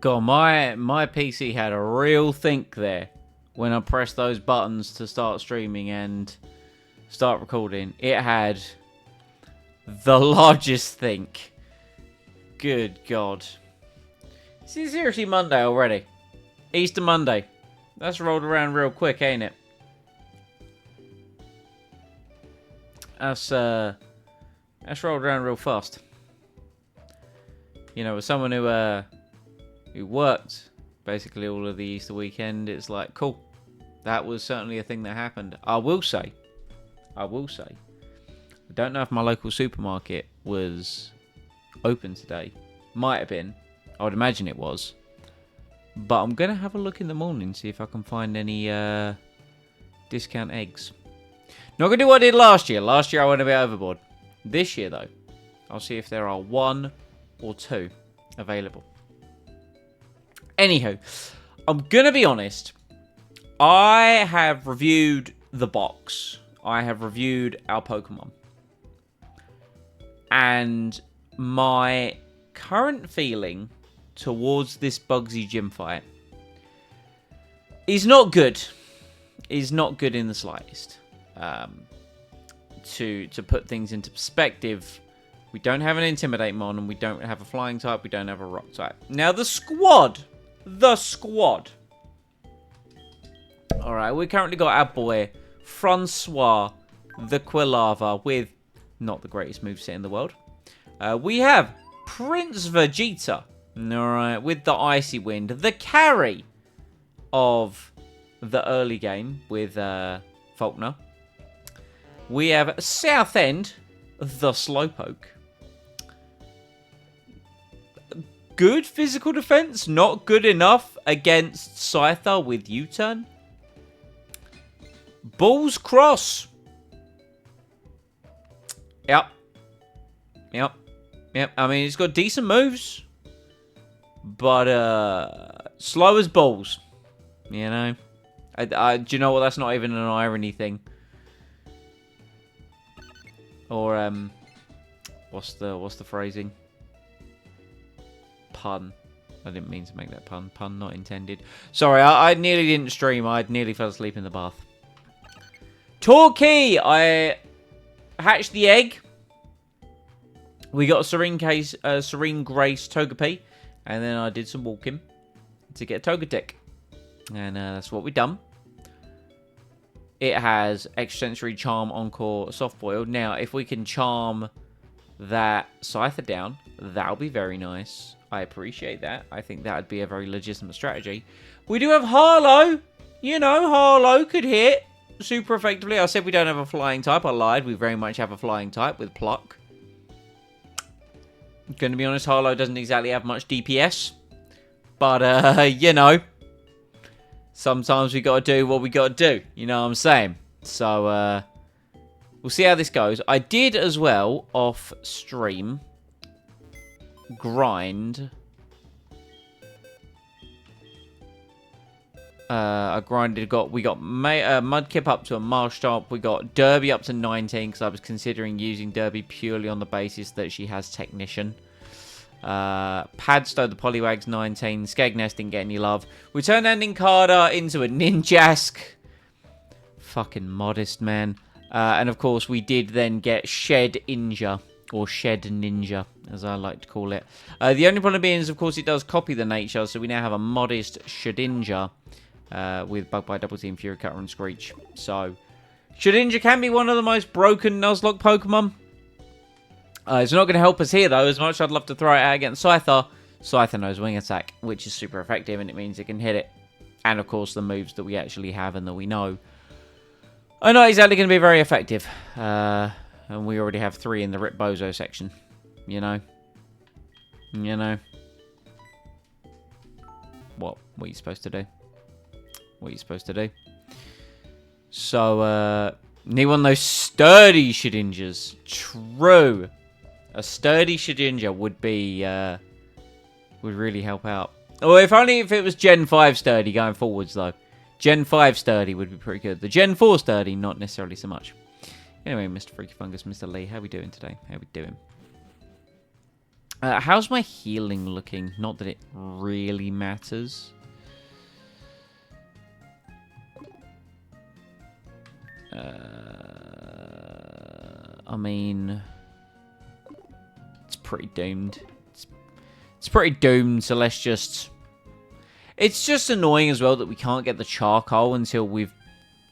God, my PC had a real think there when I pressed those buttons to start streaming and start recording. It had the largest think. Good God. Is it seriously Monday already? Easter Monday. That's rolled around real quick, ain't it? That's rolled around real fast. You know, as someone who worked basically all of the Easter weekend, it's like, cool. That was certainly a thing that happened. I will say, I don't know if my local supermarket was open today. Might have been. I would imagine it was. But I'm going to have a look in the morning, see if I can find any discount eggs. Not going to do what I did last year. Last year I went a bit overboard. This year, though, I'll see if there are 1 or 2 available. Anywho, I'm going to be honest. I have reviewed the box. I have reviewed our Pokemon. And my current feeling towards this Bugsy gym fight is not good. Is not good in the slightest. To put things into perspective, we don't have an Intimidate Mon, and we don't have a Flying type, we don't have a Rock type. Now, the squad. Alright, we currently got our boy, Francois the Quilava, with not the greatest moveset in the world. We have Prince Vegeta, alright, with the Icy Wind, the carry of the early game with Faulkner. We have Southend, the Slowpoke. Good physical defense, not good enough against Scyther with U-turn. Bulls Cross. Yep. I mean, it's got decent moves, but slow as balls. You know, do you know what? That's not even an irony thing. Or what's the phrasing? Pun. I didn't mean to make that pun. Pun not intended. Sorry, I nearly didn't stream. I nearly fell asleep in the bath. Torquay! I hatched the egg. We got a Serene Grace Togepi. And then I did some walking to get a Togetic. And that's what we done. It has Extrasensory, Charm, Encore, Soft Boiled. Now, if we can charm that Scyther down, that'll be very nice. I appreciate that. I think that would be a very legitimate strategy. We do have Harlow. You know, Harlow could hit super effectively. I said we don't have a flying type. I lied. We very much have a flying type with Pluck. Going to be honest, Harlow doesn't exactly have much DPS. But, you know, sometimes we got to do what we got to do. You know what I'm saying? So, we'll see how this goes. I did as well, off stream, grind. I grinded, we got Mudkip up to a Marshtomp. We got Derby up to 19, because I was considering using Derby purely on the basis that she has Technician. Padstow the Poliwag's 19. Skegness didn't get any love. We turned Endincada into a Ninjask. Fucking modest, man. And of course, we did then get Shed Inja, or Shed Ninja, as I like to call it. The only problem being is, of course, it does copy the nature, so we now have a modest Shedinja with Bug Bite, Double Team, Fury Cutter, and Screech. So, Shedinja can be one of the most broken Nuzlocke Pokemon. It's not going to help us here, though. As much as I'd love to throw it out against Scyther, Scyther knows Wing Attack, which is super effective, and it means it can hit it. And, of course, the moves that we actually have and that we know are not exactly going to be very effective. And we already have 3 in the Rip Bozo section. You know? What are you supposed to do? So, need one of those sturdy Shedinjas. True. A sturdy Shedinja would be, would really help out. Or if only if it was Gen 5 sturdy going forwards, though. Gen 5 sturdy would be pretty good. The Gen 4 sturdy, not necessarily so much. Anyway, Mr. Freaky Fungus, Mr. Lee, how we doing today? How's my healing looking? Not that it really matters. I mean, it's pretty doomed. It's pretty doomed, so let's just... It's just annoying as well that we can't get the charcoal until we've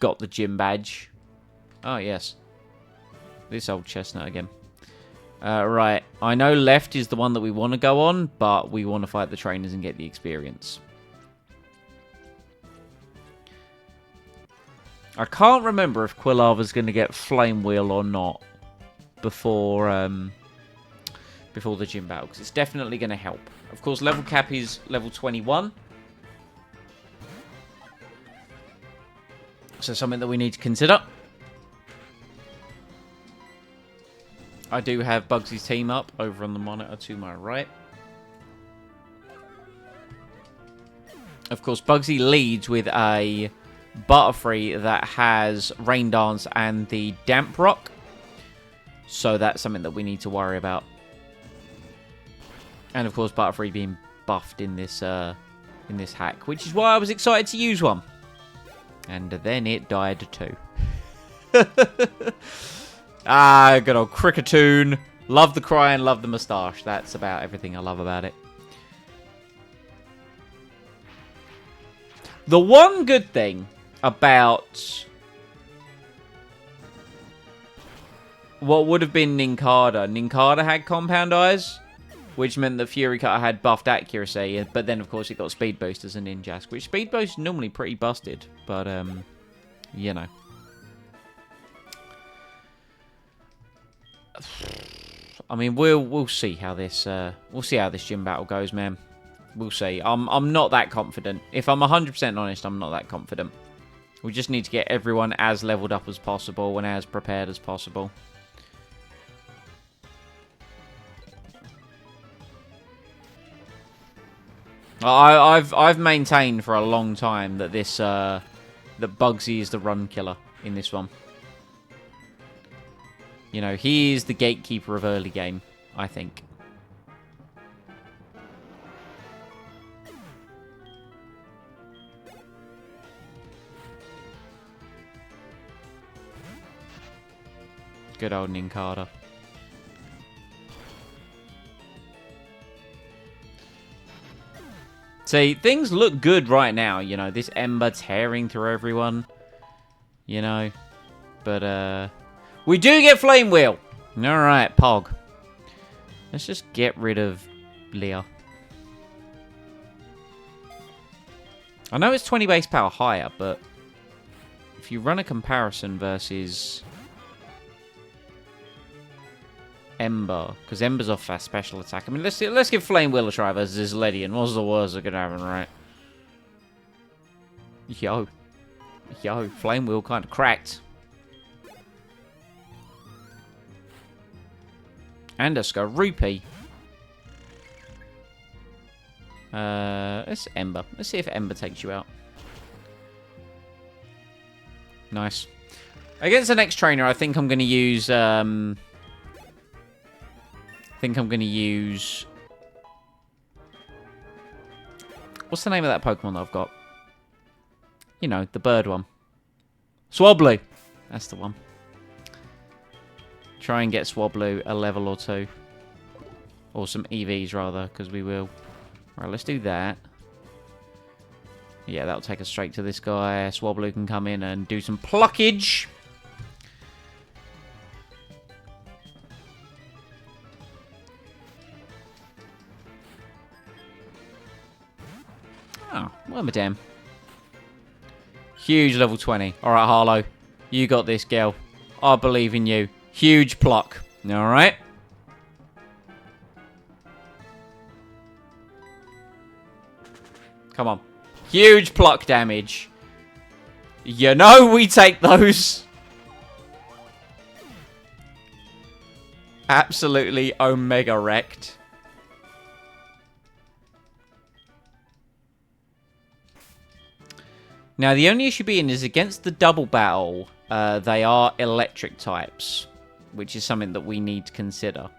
got the gym badge. Oh, yes. This old chestnut again. Right. I know left is the one that we want to go on, but we want to fight the trainers and get the experience. I can't remember if Quilava's going to get Flame Wheel or not before the gym battle, because it's definitely going to help. Of course, level cap is level 21. So something that we need to consider. I do have Bugsy's team up over on the monitor to my right. Of course, Bugsy leads with a Butterfree that has Rain Dance and the Damp Rock. So that's something that we need to worry about. And of course, Butterfree being buffed in this hack, which is why I was excited to use one. And then it died too. Ah, good old Cricketoon. Love the cry and love the moustache. That's about everything I love about it. The one good thing about what would have been Nincada had Compound Eyes, which meant that Fury Cutter had buffed accuracy, but then of course it got Speed Boost as a Ninjask, which Speed Boost is normally pretty busted, but you know. I mean, we'll see how this gym battle goes, man. We'll see. I'm not that confident. If I'm 100% honest, I'm not that confident. We just need to get everyone as leveled up as possible and as prepared as possible. I've maintained for a long time that that Bugsy is the run killer in this one. You know, he is the gatekeeper of early game, I think. Good old Nincada. See, things look good right now, you know. This Ember tearing through everyone, you know. But, we do get Flame Wheel. Alright, Pog. Let's just get rid of Leah. I know it's 20 base power higher, but if you run a comparison versus Ember, because Ember's off our special attack. I mean, let's give Flame Wheel a try versus Ledian. What's the worst that could happen, right? Yo, Flame Wheel kind of cracked. And a Skorupi. Let's Ember. Let's see if Ember takes you out. Nice. Against the next trainer, I think I'm going to use... What's the name of that Pokemon that I've got? You know, the bird one. Swablu. That's the one. Try and get Swablu a level or two. Or some EVs, rather, because we will. Right, let's do that. Yeah, that'll take us straight to this guy. Swablu can come in and do some pluckage. Oh, well, madam. Huge level 20. Alright, Harlow. You got this, girl. I believe in you. Huge pluck. Alright. Come on. Huge pluck damage. You know we take those. Absolutely omega wrecked. Now, the only issue being is against the double battle, they are electric types, which is something that we need to consider.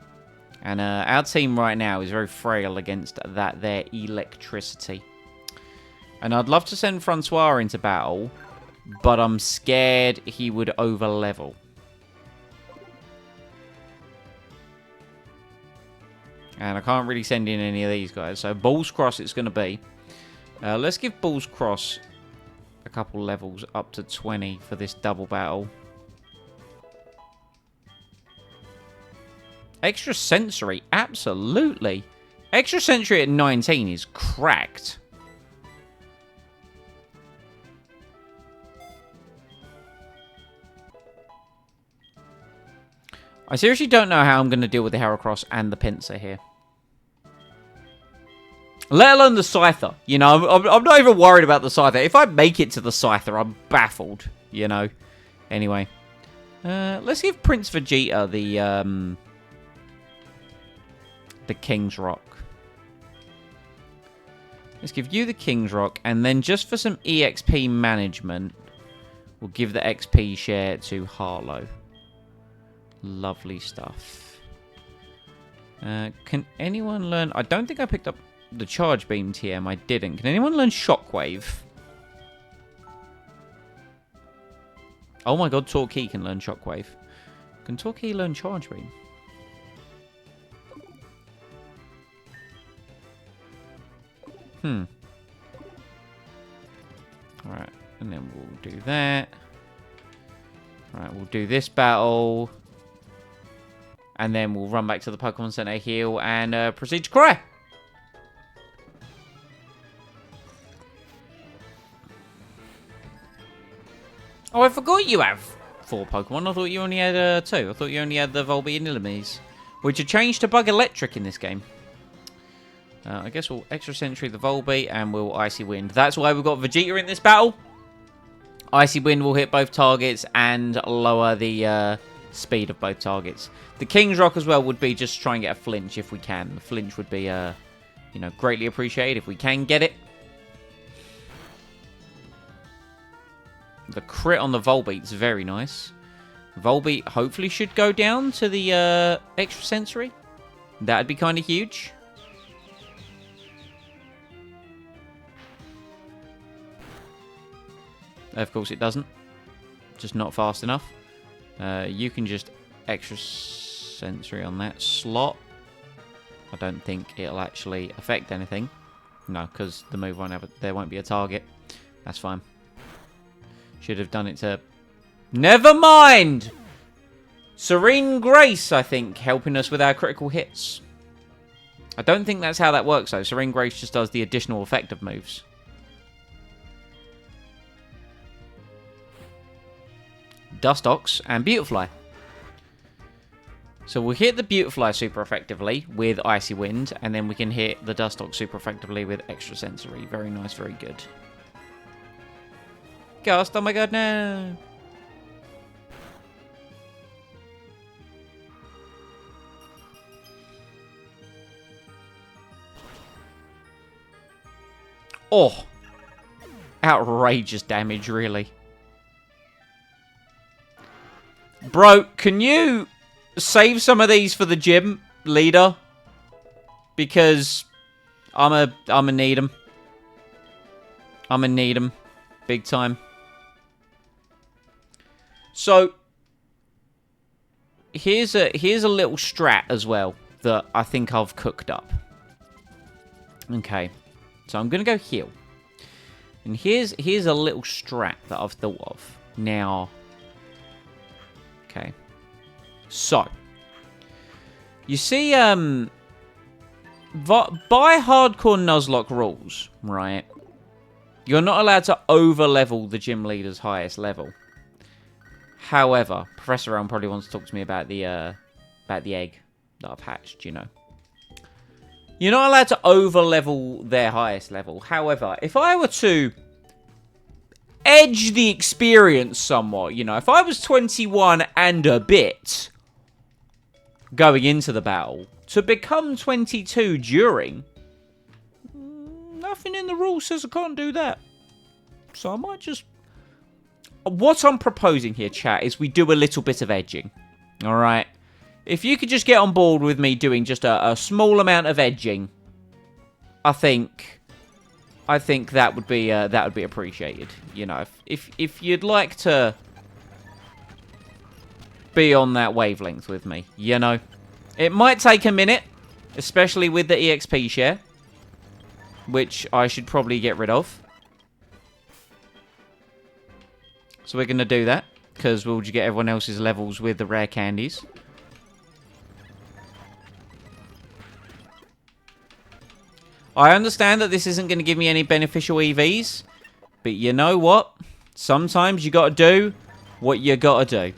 And our team right now is very frail against that there electricity. And I'd love to send Francois into battle, but I'm scared he would over-level. And I can't really send in any of these guys. So Balls Cross it's going to be. Let's give Balls Cross a couple levels up to 20 for this double battle. Extra Sensory, absolutely. Extra Sensory at 19 is cracked. I seriously don't know how I'm going to deal with the Heracross and the Pinsir here. Let alone the Scyther. You know, I'm not even worried about the Scyther. If I make it to the Scyther, I'm baffled. You know. Anyway. Let's give Prince Vegeta the King's Rock. Let's give you the King's Rock. And then just for some EXP management, we'll give the XP share to Harlow. Lovely stuff. Can anyone learn... I don't think I picked up the Charge Beam TM. I didn't. Can anyone learn Shockwave? Oh my god, Torquay can learn Shockwave. Can Torquay learn Charge Beam? Alright, and then we'll do that. Alright, we'll do this battle. And then we'll run back to the Pokemon Center, heal, and proceed to cry. Oh, I forgot you have 4 Pokemon. I thought you only had 2. I thought you only had the Volbeat and Illumise, which are changed to Bug Electric in this game. I guess we'll Extra Sentry the Volbeat, and we'll Icy Wind. That's why we've got Vegeta in this battle. Icy Wind will hit both targets and lower the speed of both targets. The King's Rock as well would be just try and get a flinch if we can. The flinch would be, you know, greatly appreciated if we can get it. The crit on the Volbeat's very nice. Volbeat hopefully should go down to the Extra Sensory. That'd be kind of huge. Of course it doesn't. Just not fast enough. You can just Extra Sensory on that slot. I don't think it'll actually affect anything. No, because the move won't have there won't be a target. That's fine. Should have done it to... Never mind! Serene Grace, I think, helping us with our critical hits. I don't think that's how that works, though. Serene Grace just does the additional effect of moves. Dustox and Beautifly. So we'll hit the Beautifly super effectively with Icy Wind, and then we can hit the Dustox super effectively with Extra Sensory. Very nice, very good. Ghost, oh my god, no! Oh! Outrageous damage, really. Bro, can you save some of these for the gym, leader? Because I'ma need them. I'ma need them. Big time. So, here's a little strat as well that I think I've cooked up. Okay. So I'm going to go heal. And here's a little strat that I've thought of. Now, okay. So, you see, by hardcore Nuzlocke rules, right, you're not allowed to over-level the gym leader's highest level. However, Professor Elm probably wants to talk to me about the egg that I've hatched, you know. You're not allowed to over-level their highest level. However, if I were to edge the experience somewhat, you know, if I was 21 and a bit going into the battle, to become 22 during, nothing in the rules says I can't do that. So I might just... What I'm proposing here, chat, is we do a little bit of edging. Alright? If you could just get on board with me doing just a small amount of edging, I think that would be appreciated. You know, if you'd like to be on that wavelength with me, you know, it might take a minute, especially with the EXP share, which I should probably get rid of. So we're going to do that, because we'll get everyone else's levels with the rare candies. I understand that this isn't going to give me any beneficial EVs, but you know what? Sometimes you got to do what you got to do.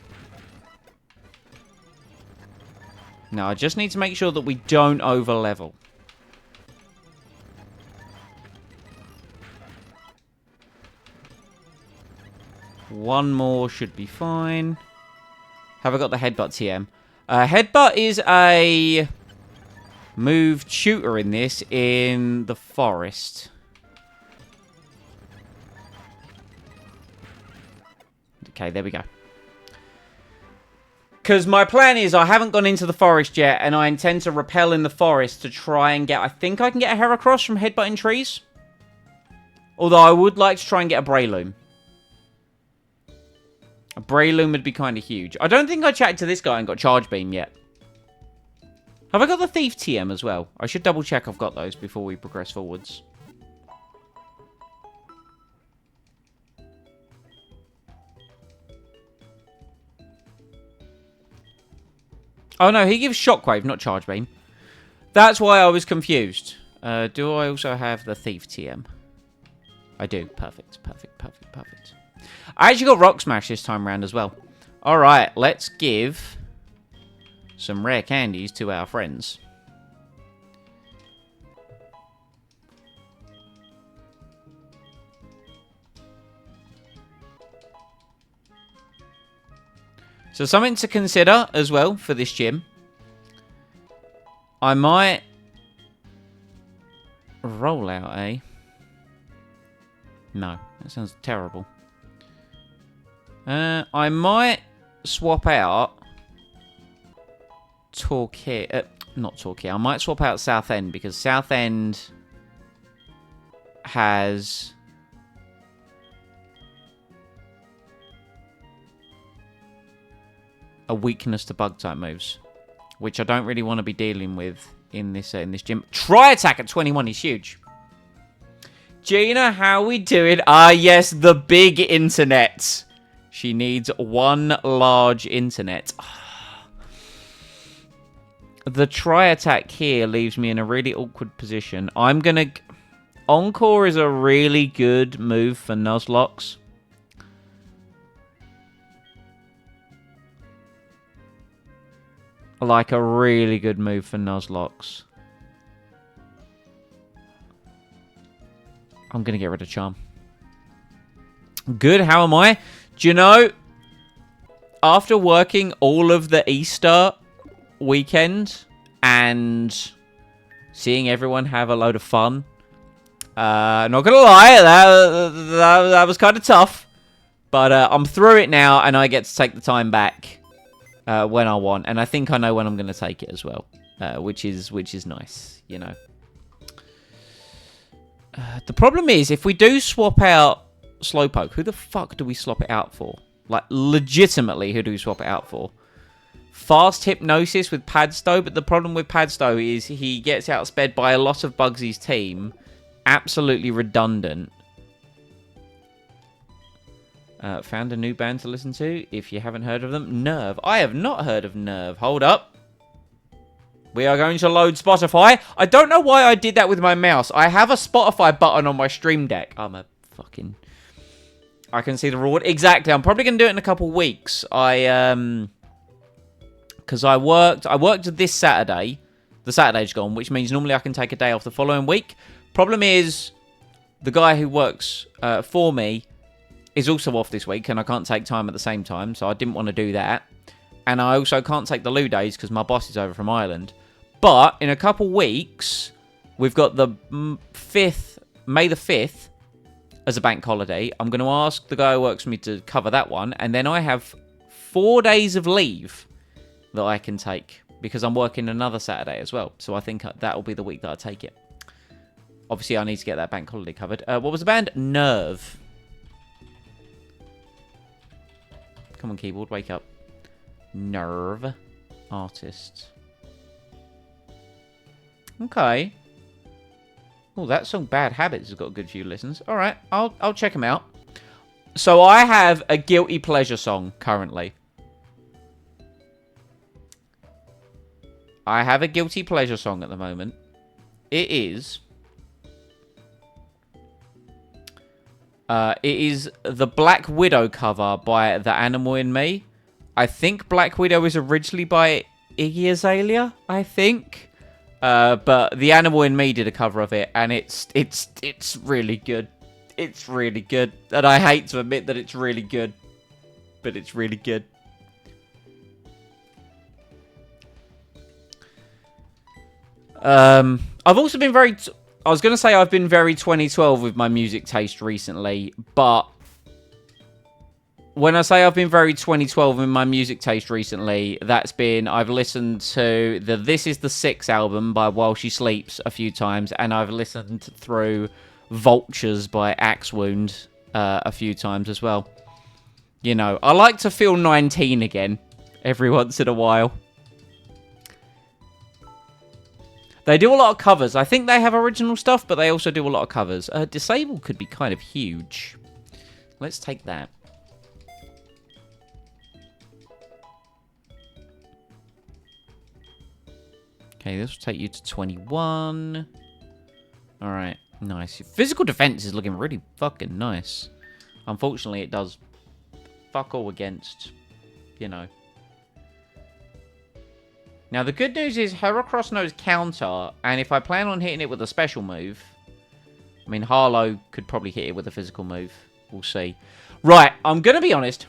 Now, I just need to make sure that we don't over-level. One more should be fine. Have I got the Headbutt TM? Headbutt is a moved shooter in this in the forest. Okay, there we go. Because my plan is I haven't gone into the forest yet, and I intend to rappel in the forest to try and get... I think I can get a Heracross from headbutting trees. Although I would like to try and get a Breloom. A Breloom would be kind of huge. I don't think I chatted to this guy and got Charge Beam yet. Have I got the Thief TM as well? I should double check I've got those before we progress forwards. Oh no, he gives Shockwave, not Charge Beam. That's why I was confused. Do I also have the Thief TM? I do. Perfect, perfect, perfect, perfect. I actually got Rock Smash this time around as well. Alright, let's give some rare candies to our friends. So something to consider as well for this gym. I might roll out a... No, that sounds terrible. I might swap out Torquay. Not Torquay. I might swap out Southend because Southend has a weakness to bug type moves, which I don't really want to be dealing with in this gym. Tri-attack at 21 is huge. Gina, how we doing? Ah, yes, the big internet. She needs one large internet. The tri-attack here leaves me in a really awkward position. I'm gonna... Encore is a really good move for Nuzlocks. Like a really good move for Nuzlocke. I'm going to get rid of Charm. Good, how am I? Do you know, after working all of the Easter weekend and seeing everyone have a load of fun, not going to lie, that was kind of tough. But I'm through it now and I get to take the time back. When I want, and I think I know when I'm going to take it as well, which is nice, you know. The problem is, if we do swap out Slowpoke, who the fuck do we swap it out for? Like, legitimately, who do we swap it out for? Fast Hypnosis with Padstow, but the problem with Padstow is he gets outsped by a lot of Bugsy's team. Absolutely redundant. Found a new band to listen to. If you haven't heard of them, Nerve. I have not heard of Nerve. Hold up. We are going to load Spotify. I don't know why I did that with my mouse. I have a Spotify button on my Stream Deck. I'm a fucking... I can see the reward. Exactly. I'm probably going to do it in a couple weeks. Because I worked this Saturday. The Saturday's gone, which means normally I can take a day off the following week. Problem is, the guy who works for me is also off this week, and I can't take time at the same time, so I didn't want to do that. And I also can't take the loo days because my boss is over from Ireland. But in a couple weeks, we've got the May the 5th, as a bank holiday. I'm going to ask the guy who works for me to cover that one, and then I have 4 days of leave that I can take. because I'm working another Saturday as well. So I think that will be the week that I take it. Obviously, I need to get that bank holiday covered. What was the band? Nerve. Come on, keyboard, wake up. Nerve. Artist. Okay. Oh, that song Bad Habits has got a good few listens. All right, I'll check them out. So I have a guilty pleasure song currently. I have a guilty pleasure song at the moment. It is the Black Widow cover by The Animal in Me. I think Black Widow was originally by Iggy Azalea, I think. But The Animal in Me did a cover of it, and it's really good. It's really good. And I hate to admit that it's really good. But it's really good. I've also been very... I was going to say I've been very 2012 with my music taste recently, but when I say I've been very 2012 with my music taste recently, that's been I've listened to the This Is the Six album by While She Sleeps a few times, and I've listened through Vultures by Axe Wound a few times as well. You know, I like to feel 19 again every once in a while. They do a lot of covers. I think they have original stuff, but they also do a lot of covers. Disable could be kind of huge. Let's take that. Okay, this will take you to 21. Alright, nice. Your physical defense is looking really fucking nice. Unfortunately, it does fuck all against, you know. Now, the good news is Heracross knows counter, and if I plan on hitting it with a special move... I mean, Harlow could probably hit it with a physical move. We'll see. Right, I'm going to be honest.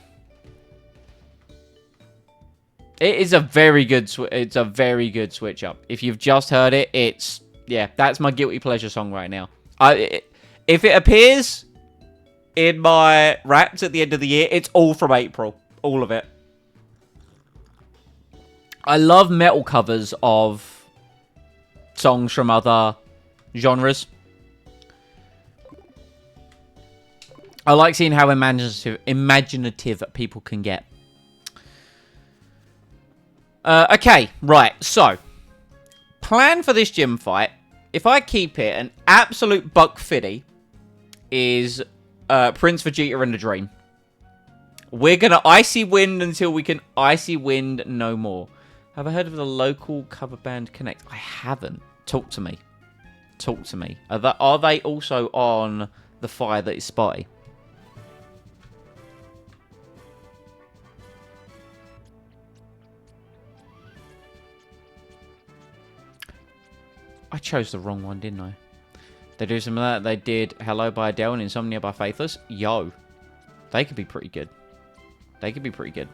It is a very good switch up. If you've just heard it, it's... Yeah, that's my guilty pleasure song right now. If it appears in my Wrapped at the end of the year, it's all from April. All of it. I love metal covers of songs from other genres. I like seeing how imaginative people can get. Okay, right, so. Plan for this gym fight. If I keep it, an absolute buck fitty is Prince Vegeta in a Dream. We're going to Icy Wind until we can Icy Wind no more. Have I heard of the local cover band Connect? I haven't. Talk to me. Talk to me. Are they also on The Fire That Is Spotty? I chose the wrong one, didn't I? They do some of that. They did Hello by Adele and Insomnia by Faithless. Yo. They could be pretty good. They could be pretty good.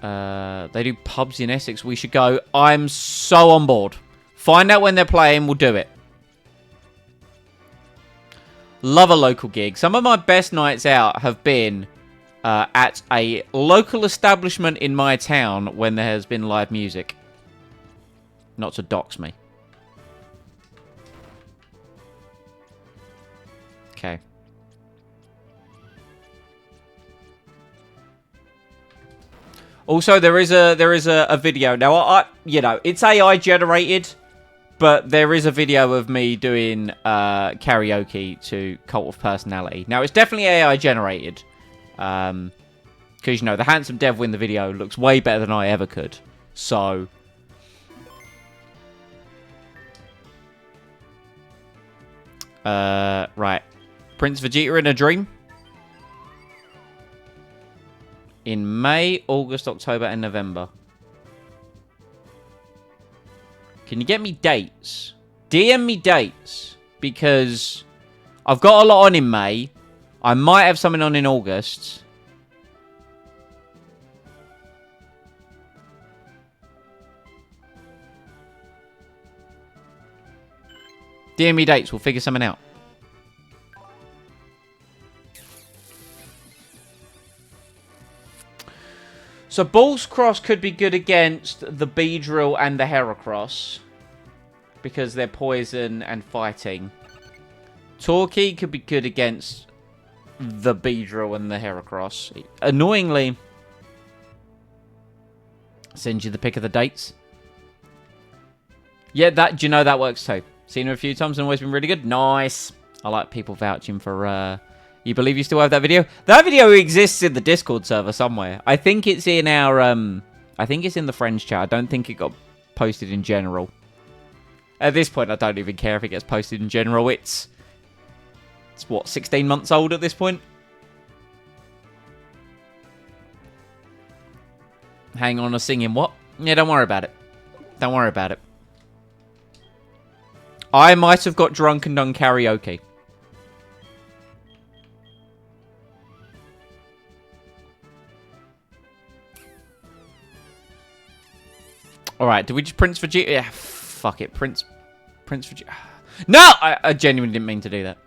They do pubs in Essex. We should go. I'm so on board. Find out when they're playing. We'll do it. Love a local gig. Some of my best nights out have been at a local establishment in my town when there has been live music. Not to dox me. Okay. Also, there is a video. Now, you know, it's AI generated, but there is a video of me doing karaoke to Cult of Personality. Now, it's definitely AI generated, because you know the handsome dev in the video looks way better than I ever could. So, right, Prince Vegeta in a Dream. In May, August, October, and November. Can you get me dates? DM me dates. Because I've got a lot on in May. I might have something on in August. DM me dates. We'll figure something out. So Balls Cross could be good against the Beedrill and the Heracross. Because they're poison and fighting. Torquay could be good against the Beedrill and the Heracross. Annoyingly, send you the pick of the dates. Yeah, do you know that works too? Seen her a few times and always been really good. Nice. I like people vouching for, you believe you still have that video? That video exists in the Discord server somewhere. I think it's in our, I think it's in the Friends chat. I don't think it got posted in general. At this point, I don't even care if it gets posted in general. It's what, 16 months old at this point? Hang on, singing what? Yeah, don't worry about it. Don't worry about it. I might have got drunk and done karaoke. Alright, do we just Prince Vegeta? Yeah, fuck it. Prince Vegeta. No! I genuinely didn't mean to do that.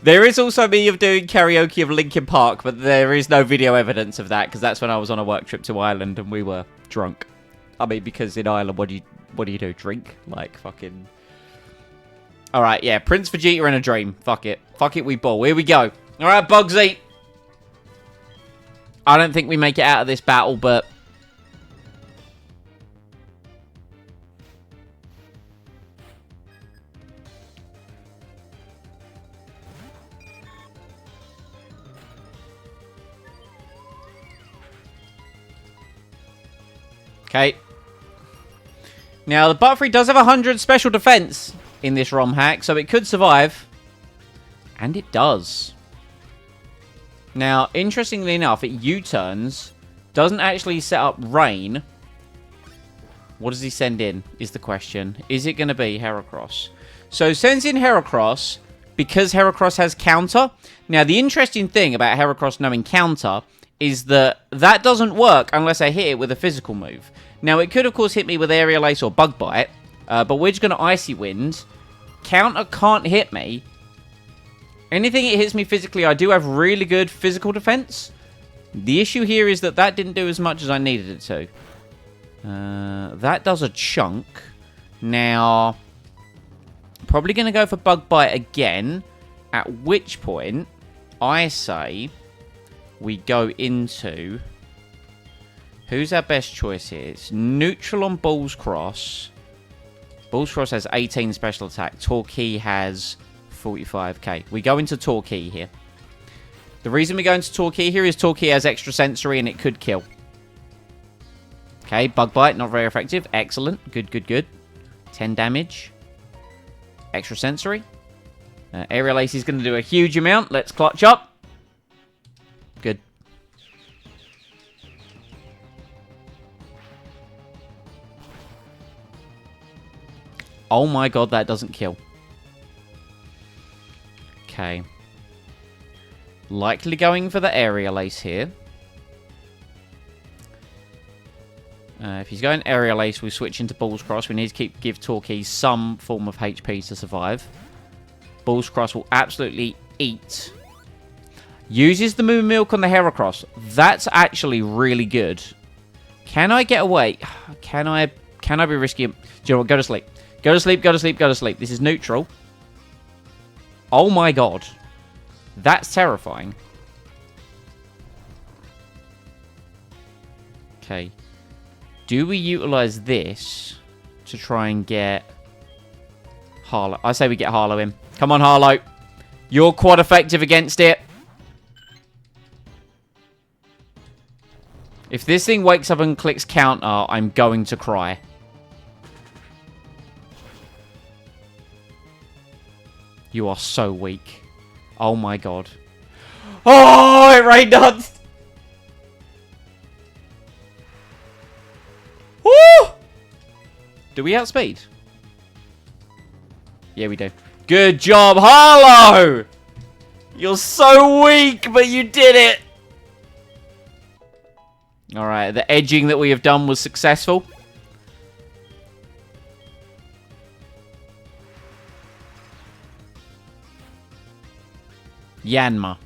There is also me of doing karaoke of Linkin Park, but there is no video evidence of that, because that's when I was on a work trip to Ireland and we were drunk. I mean, because in Ireland, what do you do? Drink? Like, fucking... Alright, yeah. Prince Vegeta in a dream. Fuck it. Fuck it, we ball. Here we go. Alright, Bugsy. I don't think we make it out of this battle, but... Okay. Now, the Butterfree does have 100 special defense in this ROM hack, so it could survive. And it does. Now, interestingly enough, it U-turns, doesn't actually set up Rain. What does he send in, is the question. Is it going to be Heracross? So, sends in Heracross, because Heracross has counter. Now, the interesting thing about Heracross knowing counter is that that doesn't work unless I hit it with a physical move. Now, it could, of course, hit me with Aerial Ace or Bug Bite, but we're just going to Icy Wind. Counter can't hit me. Anything it hits me physically, I do have really good physical defense. The issue here is that that didn't do as much as I needed it to. That does a chunk. Now, probably going to go for Bug Bite again, at which point I say we go into... Who's our best choice here? It's neutral on Balls Cross. Balls Cross has 18 special attack. Torquay has 45k. We go into Torquay here. The reason we go into Torquay here is Torquay has extra sensory and it could kill. Okay, Bug Bite, not very effective. Excellent. Good, good, good. 10 damage. Extra sensory. Aerial Ace is going to do a huge amount. Let's clutch up. Good. Oh my god, that doesn't kill. Okay. Likely going for the Aerial Ace here. If he's going Aerial Ace, we switch into Balls Cross. We need to give Torquay some form of HP to survive. Balls Cross will absolutely eat. Uses the Moon Milk on the Heracross. That's actually really good. Can I get away? Can I be risky? Do you know what? Go to sleep. Go to sleep, go to sleep, go to sleep. This is neutral. Oh my god. That's terrifying. Okay. Do we utilize this to try and get Harlow? I say we get Harlow in. Come on, Harlow. You're quite effective against it. If this thing wakes up and clicks counter, I'm going to cry. You are so weak. Oh my god. Oh, it rained nuts! Woo! Do we outspeed? Yeah, we do. Good job, Harlow! You're so weak, but you did it! Alright, the edging that we have done was successful. Yanma.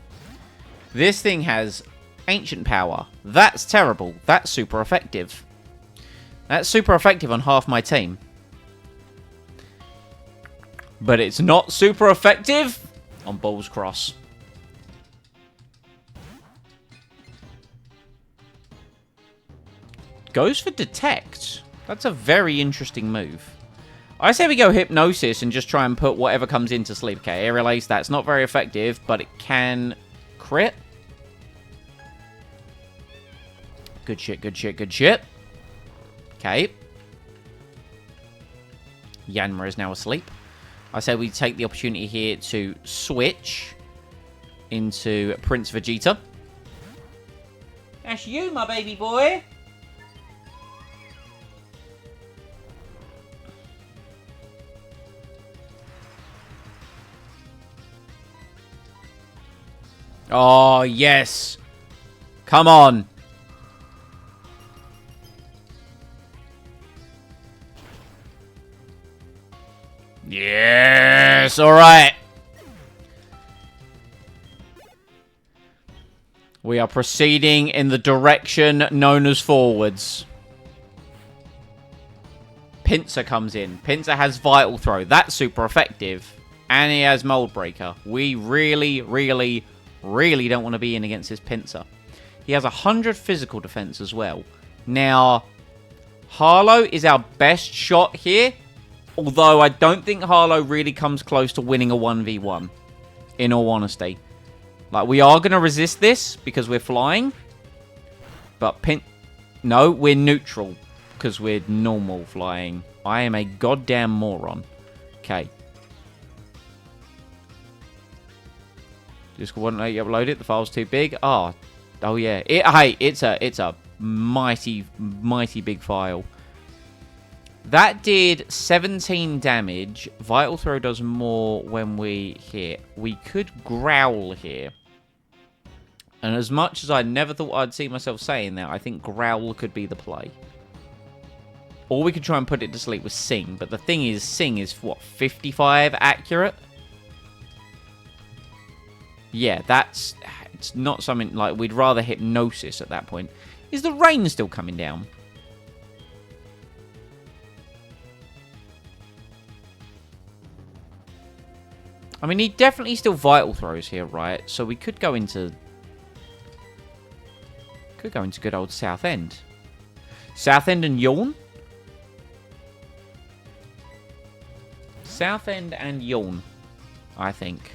This thing has ancient power. That's terrible. That's super effective. That's super effective on half my team. But it's not super effective on Ball's Cross. Goes for Detect. That's a very interesting move. I say we go Hypnosis and just try and put whatever comes in to sleep. Okay, Aerial Ace, that's not very effective, but it can crit. Good shit, good shit, good shit. Okay. Yanma is now asleep. I say we take the opportunity here to switch into Prince Vegeta. That's you, my baby boy. Oh, yes. Come on. Yes. All right. We are proceeding in the direction known as forwards. Pinsir comes in. Pinsir has Vital Throw. That's super effective. And he has Mold Breaker. We really, really, really don't want to be in against this Pinsir. He has 100 physical defense as well. Now, Harlow is our best shot here. Although I don't think Harlow really comes close to winning a 1v1. In all honesty. Like, we are going to resist this because we're flying. But no, we're neutral. Because we're normal flying. I am a goddamn moron. Okay. Just wouldn't let you upload it. The file's too big. Oh yeah. Hey, it's a mighty, mighty big file. That did 17 damage. Vital Throw does more when we hit. We could Growl here. And as much as I never thought I'd see myself saying that, I think Growl could be the play. Or we could try and put it to sleep with Sing. But the thing is, Sing is, what, 55 accurate? Yeah, it's not something like we'd rather Hypnosis at that point. Is the rain still coming down? I mean, he definitely still Vital Throws here, right? So we could go into good old Southend. Southend and Yawn? Southend and Yawn, I think.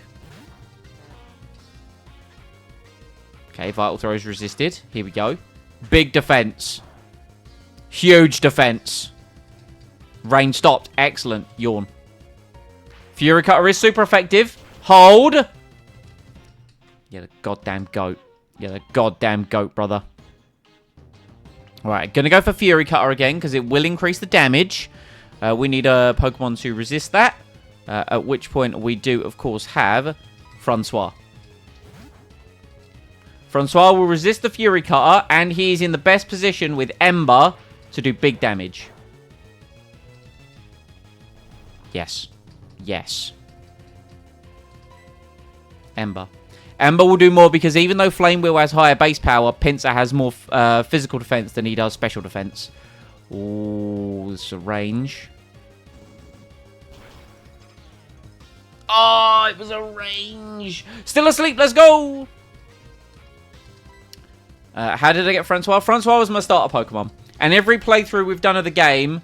Okay, Vital Throws resisted. Here we go. Big defense. Huge defense. Rain stopped. Excellent. Yawn. Fury Cutter is super effective. Hold. Yeah, the goddamn goat. Yeah, the goddamn goat, brother. Alright, gonna go for Fury Cutter again, because it will increase the damage. We need a Pokemon to resist that. At which point we do, of course, have Francois. Francois will resist the Fury Cutter, and he's in the best position with Ember to do big damage. Yes. Yes. Ember. Ember will do more because even though Flame Wheel has higher base power, Pinsir has more physical defense than he does special defense. Ooh, this is a range. Oh, it was a range. Still asleep. Let's go. How did I get Francois? Francois was my starter Pokemon. And every playthrough we've done of the game,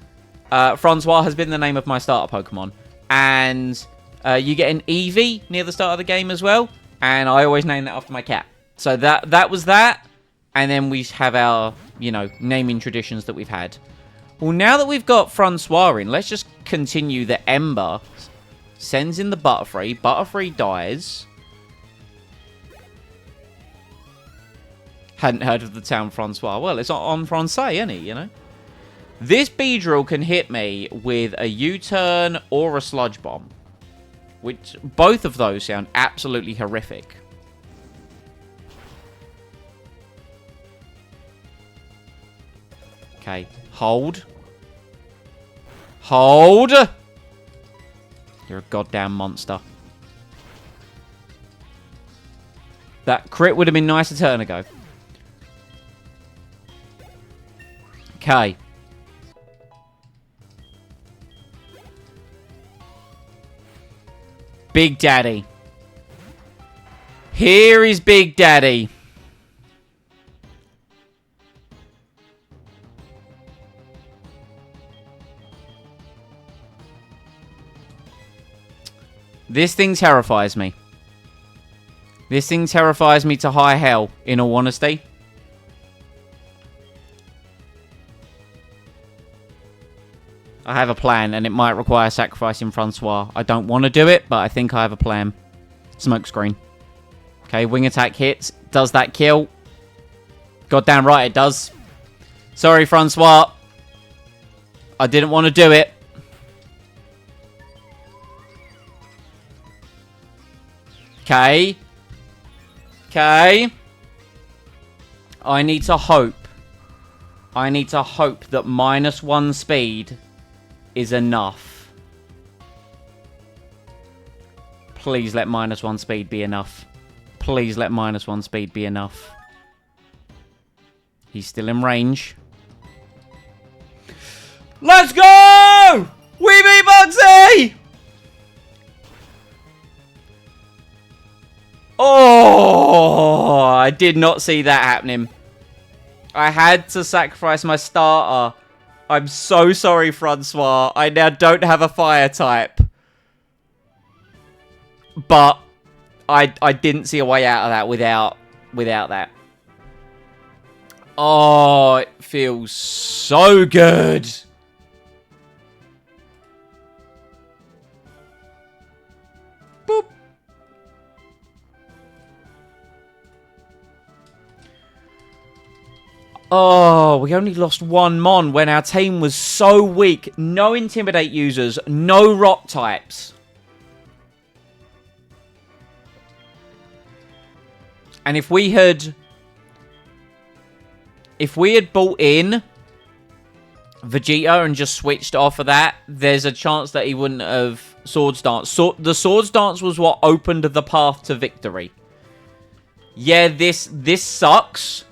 Francois has been the name of my starter Pokemon. And you get an Eevee near the start of the game as well. And I always name that after my cat. So that was that. And then we have our, naming traditions that we've had. Well, now that we've got Francois in, let's just continue the Ember. Sends in the Butterfree. Butterfree dies. Hadn't heard of the town Francois. Well, it's on Francais, isn't it, This Beedrill can hit me with a U-turn or a Sludge Bomb. Which, both of those sound absolutely horrific. Okay, hold. Hold! You're a goddamn monster. That crit would have been nice a turn ago. Okay. Big Daddy. Here is Big Daddy. This thing terrifies me. This thing terrifies me to high hell, in all honesty. I have a plan, and it might require sacrificing Francois. I don't want to do it, but I think I have a plan. Smoke screen. Okay, wing attack hits. Does that kill? Goddamn right it does. Sorry, Francois. I didn't want to do it. Okay. Okay. I need to hope. I need to hope that -1 speed is enough. Please let -1 speed be enough. Please let -1 speed be enough. He's still in range. Let's go! We beat Bugsy! Oh, I did not see that happening. I had to sacrifice my starter. I'm so sorry, Francois. I now don't have a fire type. But I didn't see a way out of that without that. Oh, it feels so good. Boop. Oh, we only lost 1 Mon when our team was so weak. No Intimidate users, no Rock types. And if we had bought in Vegeta and just switched off of that, there's a chance that he wouldn't have Swords Dance. So the Swords Dance was what opened the path to victory. Yeah, this sucks,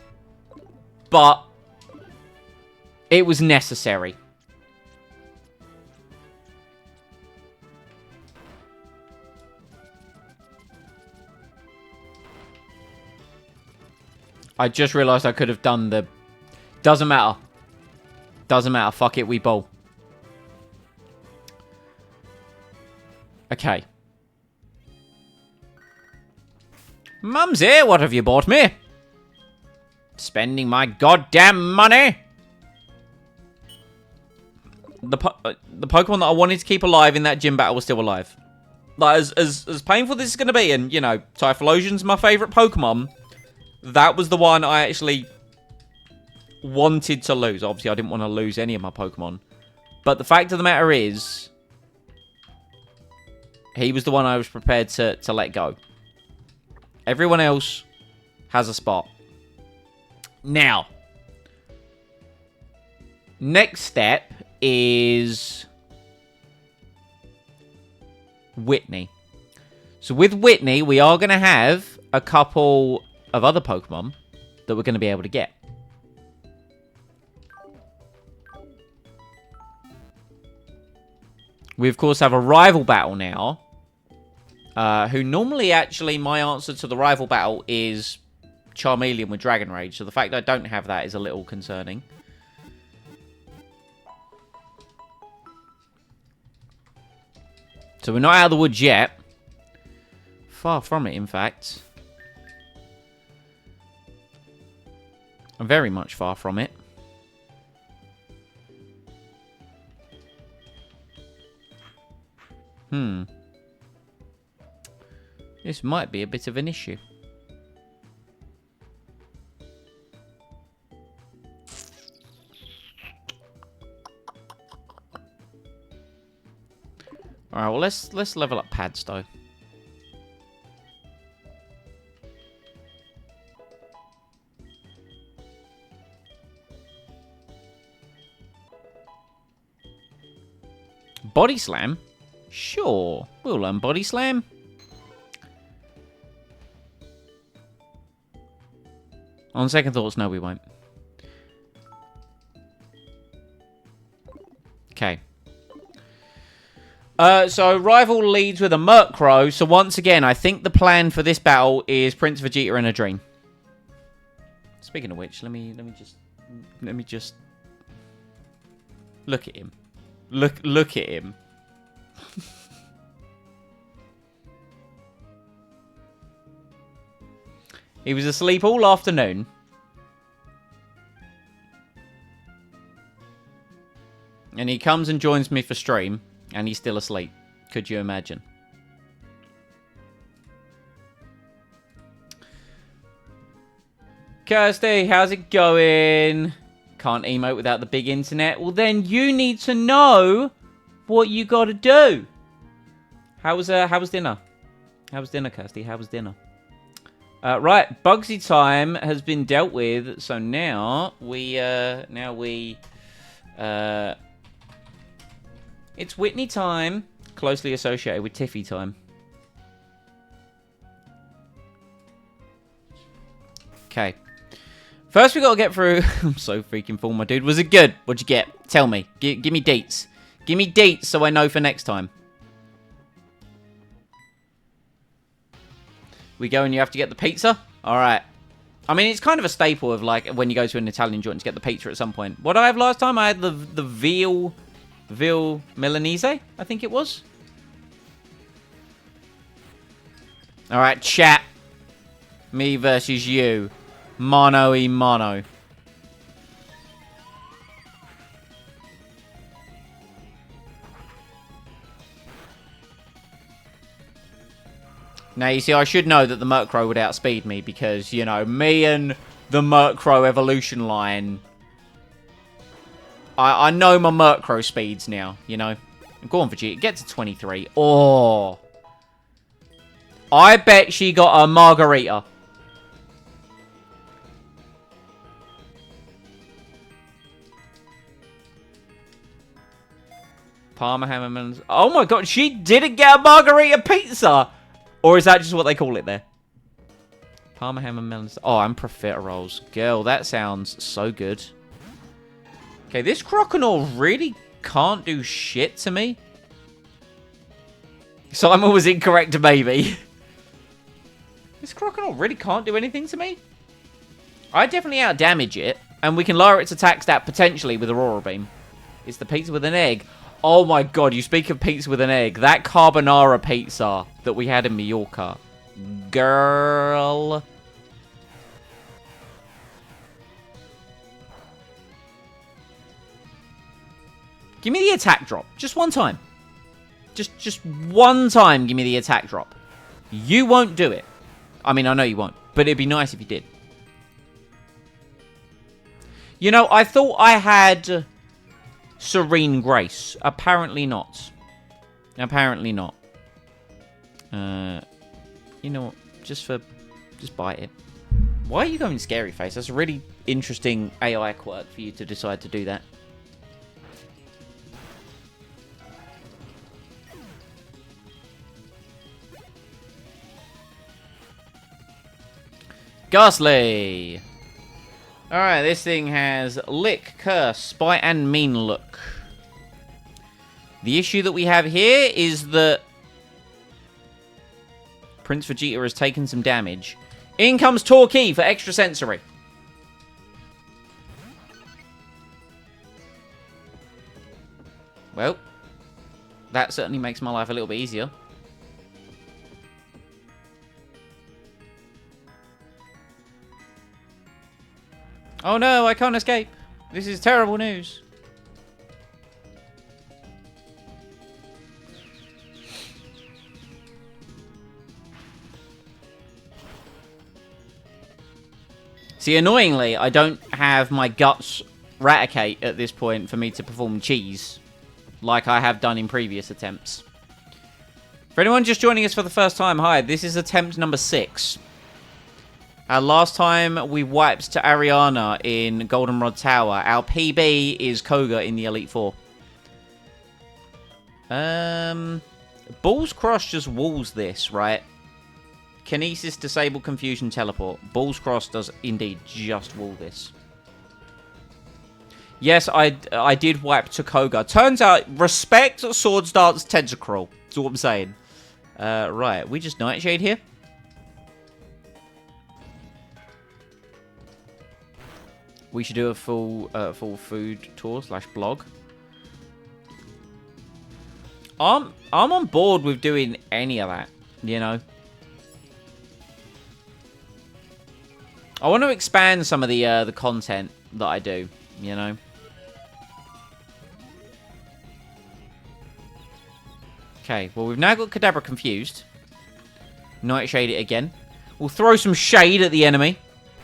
but it was necessary. I just realised I could have done the... Doesn't matter. Doesn't matter. Fuck it, we bowl. Okay. Mum's here. What have you bought me? Spending my goddamn money. The Pokemon that I wanted to keep alive in that gym battle was still alive. Like, as painful this is going to be, and, you know, Typhlosion's my favourite Pokemon... That was the one I actually wanted to lose. Obviously, I didn't want to lose any of my Pokemon. But the fact of the matter is, he was the one I was prepared to let go. Everyone else has a spot. Now, next step is Whitney. So with Whitney, we are going to have a couple of other Pokemon that we're going to be able to get. We, of course, have a rival battle now. Who normally, actually, my answer to the rival battle is Charmeleon with Dragon Rage. So the fact that I don't have that is a little concerning. So we're not out of the woods yet. Far from it, in fact. Very much far from it. This might be a bit of an issue. Alright, well let's level up Padstow. Body Slam? Sure. We'll learn Body Slam. On second thoughts, no, we won't. Okay. So Rival leads with a Murkrow. So once again, I think the plan for this battle is Prince Vegeta in a dream. Speaking of which, let me just look at him. Look at him. He was asleep all afternoon. And he comes and joins me for stream, and he's still asleep. Could you imagine? Kirsty, how's it going? Can't emote without the big internet. Well, then you need to know what you got to do. How was dinner? How was dinner, Kirsty? How was dinner? Right, Bugsy time has been dealt with, so now we it's Whitney time, closely associated with Tiffy time. Okay. First we got to get through... I'm so freaking full, my dude. Was it good? What'd you get? Tell me. Give me deets. Give me deets so I know for next time. We go and you have to get the pizza? Alright. I mean, it's kind of a staple of, like, when you go to an Italian joint to get the pizza at some point. What did I have last time? I had the veal Milanese, I think it was. Alright, chat. Me versus you. Mono e mono. Now, you see, I should know that the Murkrow would outspeed me because, you know, me and the Murkrow evolution line... I know my Murkrow speeds now, you know. Go on, Vegeta. Get to 23. Oh. I bet she got a margarita. Parma Hammerman's... Oh my god, she didn't get a margarita pizza! Or is that just what they call it there? Parma Hammerman's... Oh, and profiteroles. Girl, that sounds so good. Okay, this Croconaw really can't do shit to me. Simon was incorrect, maybe. This Croconaw really can't do anything to me. I definitely outdamage it. And we can lower its attack stat potentially with Aurora Beam. It's the pizza with an egg. Oh my god, you speak of pizza with an egg. That carbonara pizza that we had in Mallorca. Girl. Give me the attack drop. Just one time. Just one time give me the attack drop. You won't do it. I mean, I know you won't. But it'd be nice if you did. You know, I thought I had Serene Grace. Apparently not. Apparently not. You know what? Just bite it. Why are you going scary face? That's a really interesting AI quirk for you to decide to do that. Ghastly! Alright, this thing has Lick, Curse, Spite, and Mean Look. The issue that we have here is that Prince Vegeta has taken some damage. In comes Torquay for extra sensory. Well, that certainly makes my life a little bit easier. Oh no, I can't escape. This is terrible news. See, annoyingly, I don't have my Guts Raticate at this point for me to perform cheese, like I have done in previous attempts. For anyone just joining us for the first time, hi, this is attempt number 6. Last time we wiped to Ariana in Goldenrod Tower. Our PB is Koga in the Elite Four. Balls Cross just walls this, right? Kinesis, Disable, Confusion, Teleport. Balls Cross does indeed just wall this. Yes, I did wipe Takoga. Turns out, respect Swords Dance Tentacruel. That's what I'm saying. Right, we just Nightshade here. We should do a full food tour / blog. I'm on board with doing any of that, you know. I want to expand some of the content that I do, you know. Okay, well, we've now got Kadabra confused. Nightshade it again. We'll throw some shade at the enemy.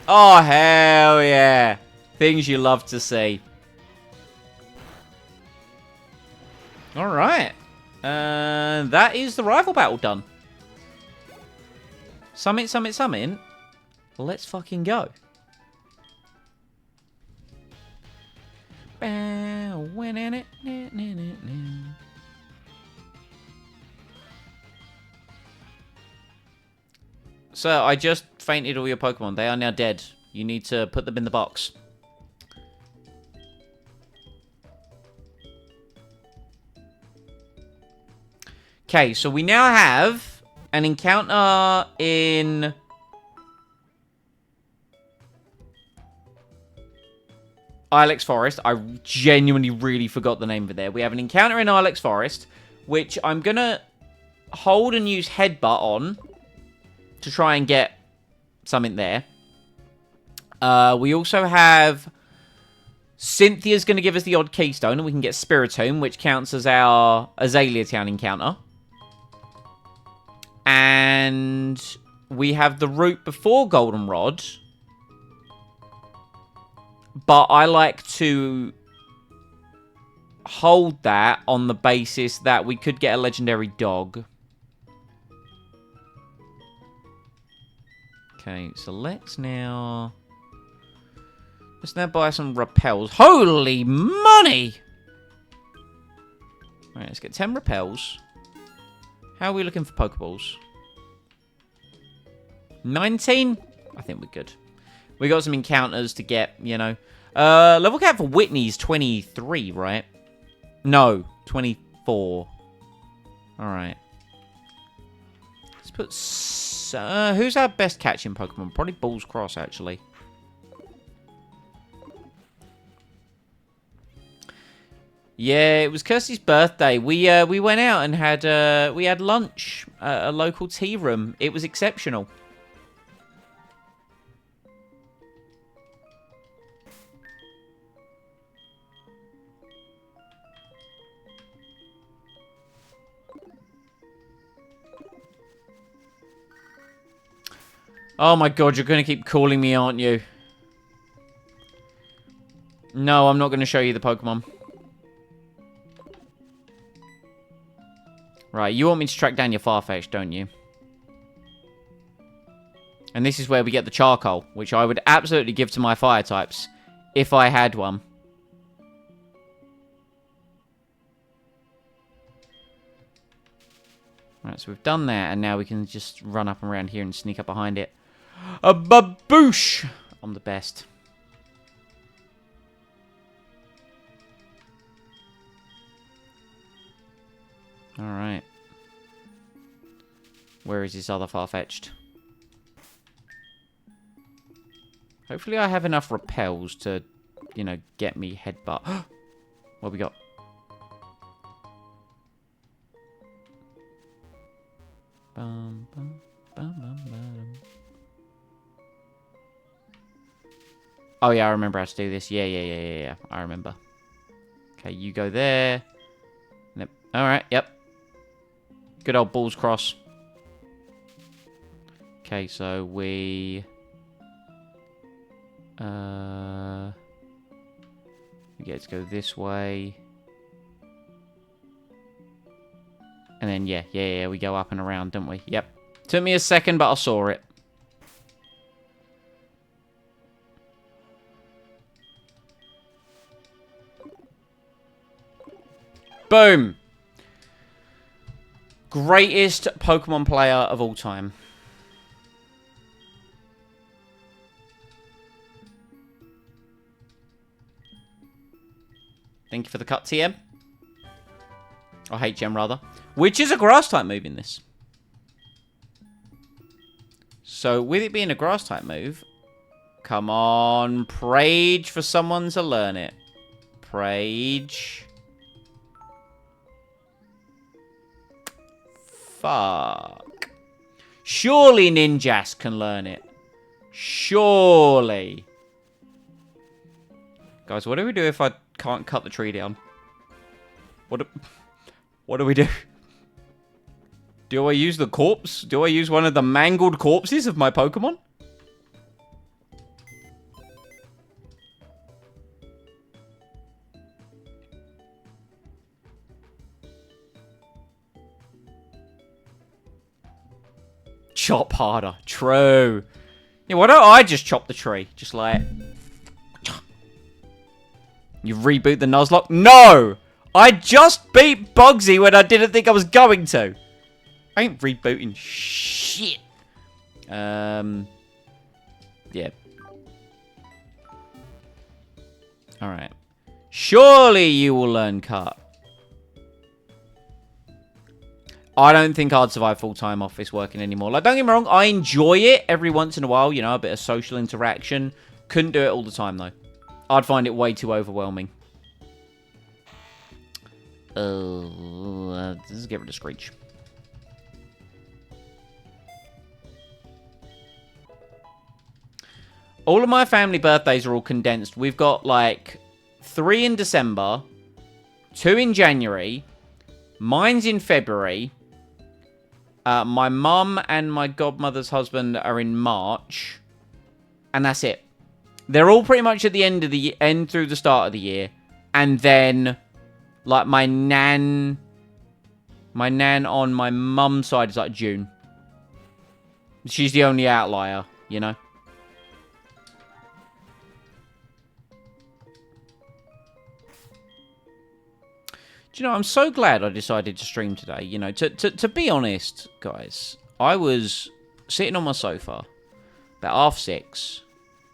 Oh, hell yeah. Things you love to see. Alright. That is the rival battle done. Summit. Let's fucking go. So, I just fainted all your Pokemon. They are now dead. You need to put them in the box. Okay, so we now have an encounter in... Ilex Forest. I genuinely really forgot the name of it there. We have an encounter in Ilex Forest, which I'm going to hold and use Headbutt on to try and get something there. We also have... Cynthia's going to give us the odd Keystone, and we can get Spiritomb, which counts as our Azalea Town encounter. And we have the route before Goldenrod. But I like to hold that on the basis that we could get a legendary dog. Okay, so let's now buy some repels. Holy money! Alright, let's get 10 repels. How are we looking for Pokeballs? 19? I think we're good. We got some encounters to get, you know. Level cap for Whitney's 23, right? No, 24. Alright. Let's put... who's our best catching Pokemon? Probably Balls Cross, actually. Yeah, it was Kirsty's birthday. We went out and had lunch at a local tea room. It was exceptional. Oh my god, you're going to keep calling me, aren't you? No, I'm not going to show you the Pokemon. Right, you want me to track down your Farfetch, don't you? And this is where we get the charcoal, which I would absolutely give to my fire types if I had one. Right, so we've done that, and now we can just run up around here and sneak up behind it. A baboosh! I'm the best. Alright. Where is this other Farfetch'd? Hopefully I have enough repels to, you know, get me Headbutt. What we got? Bum, bum, bum, bum, bum. Oh, yeah, I remember how to do this. Yeah. I remember. Okay, you go there. Yep. Alright, yep. Good old Balls Cross. Okay, so we get to go this way. And then, yeah, we go up and around, don't we? Yep. Took me a second, but I saw it. Boom! Greatest Pokemon player of all time. Thank you for the cut, TM. Or HM, rather. Which is a grass-type move in this. So, with it being a grass-type move... Come on, Prage for someone to learn it. Prage. Fuck. Surely Ninjask can learn it. Surely. Guys, what do we do if I can't cut the tree down? What do we do? Do I use the corpse? Do I use one of the mangled corpses of my Pokemon? Chop harder. True. Yeah, why don't I just chop the tree? Just like... You reboot the Nuzlocke? No! I just beat Bugsy when I didn't think I was going to. I ain't rebooting shit. Yeah. Alright. Surely you will learn Cut. I don't think I'd survive full-time office working anymore. Like, don't get me wrong, I enjoy it every once in a while, you know, a bit of social interaction. Couldn't do it all the time, though. I'd find it way too overwhelming. Let's get rid of Screech. All of my family birthdays are all condensed. We've got, like, 3 in December, 2 in January, mine's in February... my mum and my godmother's husband are in March. And that's it. They're all pretty much at the end of the end through the start of the year. And then, like, my nan on my mum's side is like June. She's the only outlier, you know? You know, I'm so glad I decided to stream today. You know, to be honest, guys, I was sitting on my sofa about 6:30.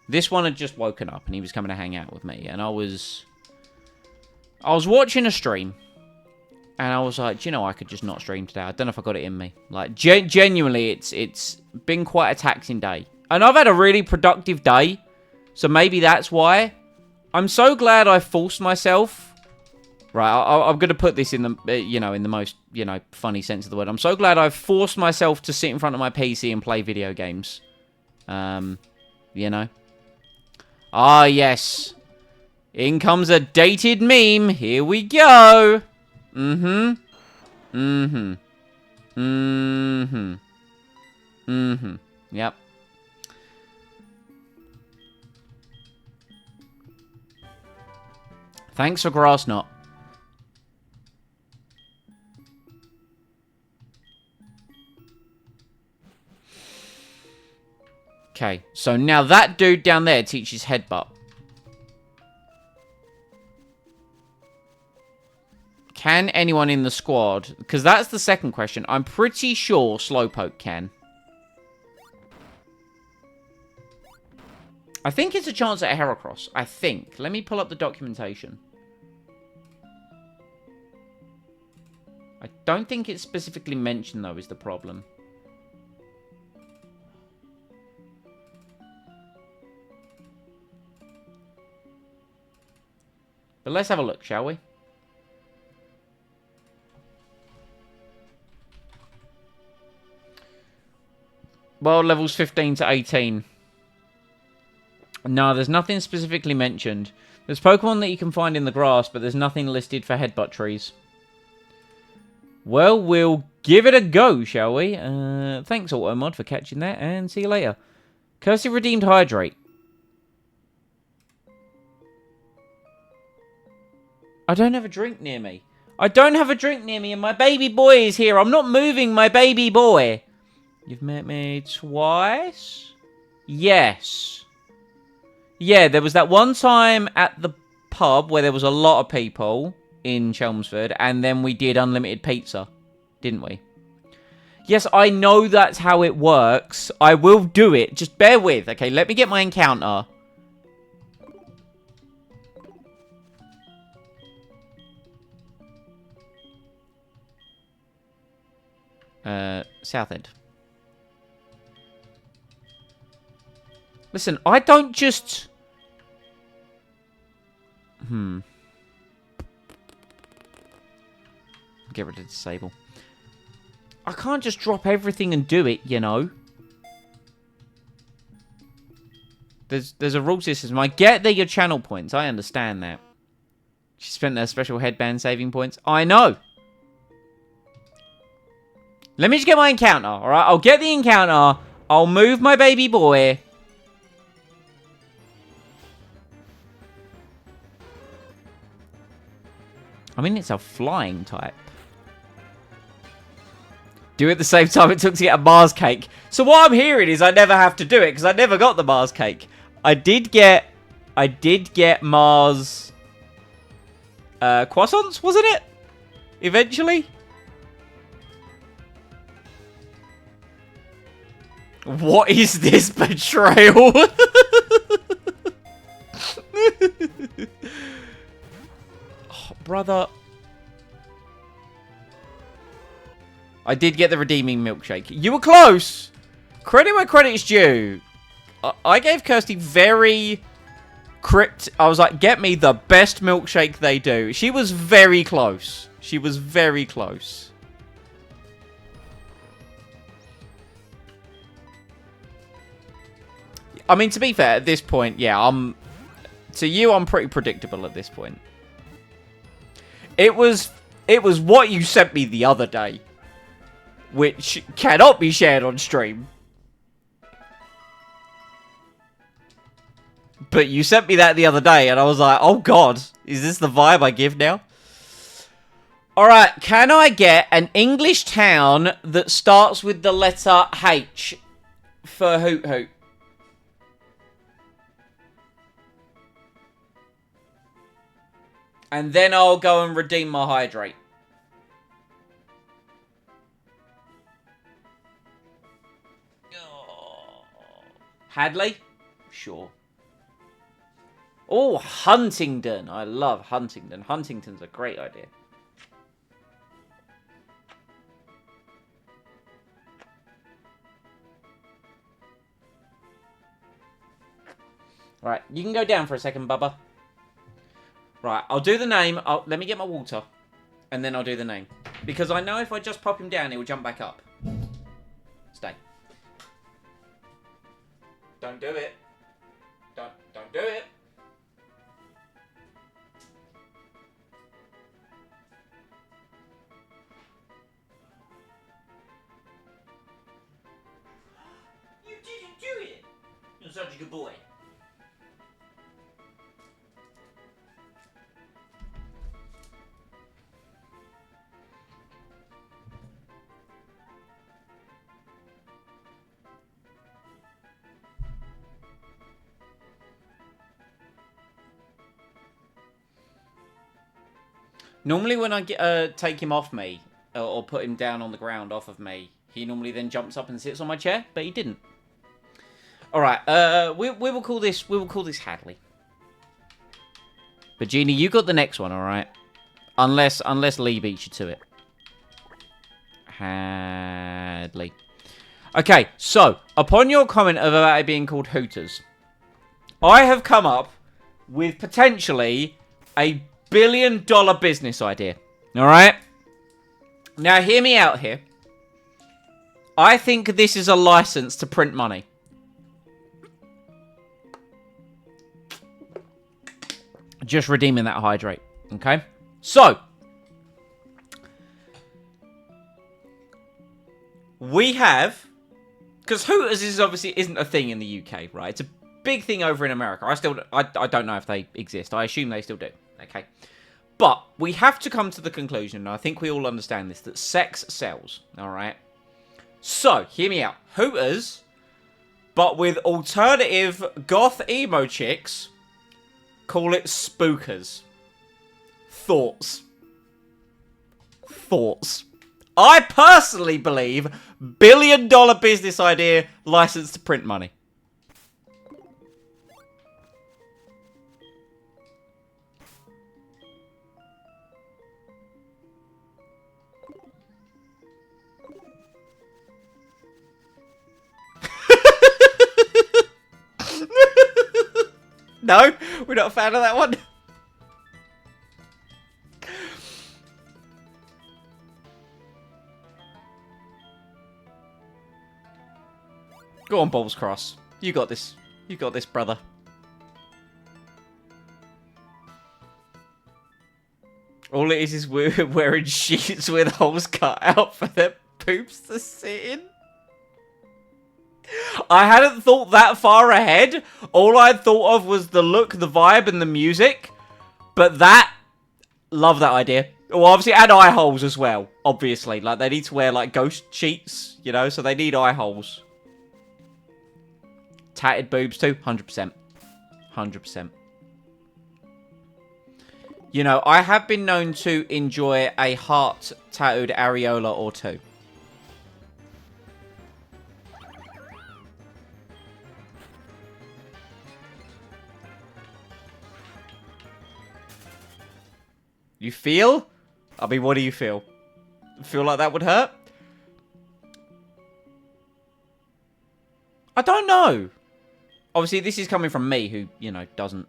This one had just woken up and he was coming to hang out with me, and I was watching a stream, and I was like, do you know, I could just not stream today. I don't know if I got it in me. Like, genuinely, it's been quite a taxing day, and I've had a really productive day, so maybe that's why. I'm so glad I forced myself. Right, I'm going to put this in the, you know, in the most, you know, funny sense of the word. I'm so glad I've forced myself to sit in front of my PC and play video games. You know. Ah, yes. In comes a dated meme. Here we go. Yep. Thanks for Grassnot. Okay, so now that dude down there teaches Headbutt. Can anyone in the squad... Because that's the second question. I'm pretty sure Slowpoke can. I think it's a chance at a Heracross. I think. Let me pull up the documentation. I don't think it's specifically mentioned, though, is the problem. But let's have a look, shall we? Well, levels 15 to 18. No, there's nothing specifically mentioned. There's Pokemon that you can find in the grass, but there's nothing listed for headbutt trees. Well, we'll give it a go, shall we? Thanks, Automod, for catching that, and see you later. Cursive Redeemed Hydrate. I don't have a drink near me. I don't have a drink near me, and my baby boy is here. I'm not moving my baby boy. You've met me twice? Yes. Yeah, there was that one time at the pub where there was a lot of people in Chelmsford, and then we did unlimited pizza, didn't we? Yes, I know that's how it works. I will do it. Just bear with. Okay, let me get my encounter. South End. Listen, I don't just... Get rid of disable. I can't just drop everything and do it, you know. There's a rule system. I get they're your channel points. I understand that. She spent their special headband saving points. I know. Let me just get my encounter, alright? I'll get the encounter. I'll move my baby boy. I mean, it's a flying type. Do it at the same time it took to get a Mars cake. So what I'm hearing is I never have to do it because I never got the Mars cake. I did get Mars croissants, wasn't it? Eventually. What is this betrayal? Oh, brother. I did get the redeeming milkshake. You were close. Credit where credit is due. I gave Kirsty very I was like, get me the best milkshake they do. She was very close. She was very close. I mean, to be fair, at this point, yeah, to you, I'm pretty predictable at this point. It was what you sent me the other day, which cannot be shared on stream. But you sent me that the other day, and I was like, oh god, is this the vibe I give now? Alright, can I get an English town that starts with the letter H for Hoot Hoot? And then I'll go and redeem my hydrate. Hadley? Sure. Oh, Huntingdon. I love Huntingdon. Huntington's a great idea. Right, you can go down for a second, Bubba. Right, I'll do the name. Let me get my water. And then I'll do the name. Because I know if I just pop him down, he will jump back up. Stay. Don't do it. Don't do it. You didn't do it. You're such a good boy. Normally when I take him off me, or put him down on the ground off of me, he normally then jumps up and sits on my chair, but he didn't. Alright, we will call this Hadley. But Genie, you got the next one, alright? Unless Lee beats you to it. Hadley. Okay, so, upon your comment about it being called Hooters, I have come up with potentially a billion-dollar business idea. Alright? Now, hear me out here. I think this is a license to print money. Just redeeming that hydrate. Okay? So, we have... Because Hooters is obviously isn't a thing in the UK, right? It's a big thing over in America. I don't know if they exist. I assume they still do. Okay. But we have to come to the conclusion, and I think we all understand this, that sex sells. Alright? So, hear me out. Hooters, but with alternative goth emo chicks, call it spookers. Thoughts. Thoughts. I personally believe billion-dollar business idea, license to print money. No? We're not a fan of that one? Go on, Balls Cross. You got this. You got this, brother. All it is we're wearing sheets with holes cut out for their poops to sit in. I hadn't thought that far ahead. All I thought of was the look, the vibe, and the music. But that... Love that idea. Well, obviously, and eye holes as well. Obviously. Like, they need to wear, like, ghost sheets, you know? So they need eye holes. Tatted boobs too? 100%. 100%. You know, I have been known to enjoy a heart-tattooed areola or two. You feel? I mean, what do you feel? Feel like that would hurt? I don't know. Obviously, this is coming from me who, you know, doesn't...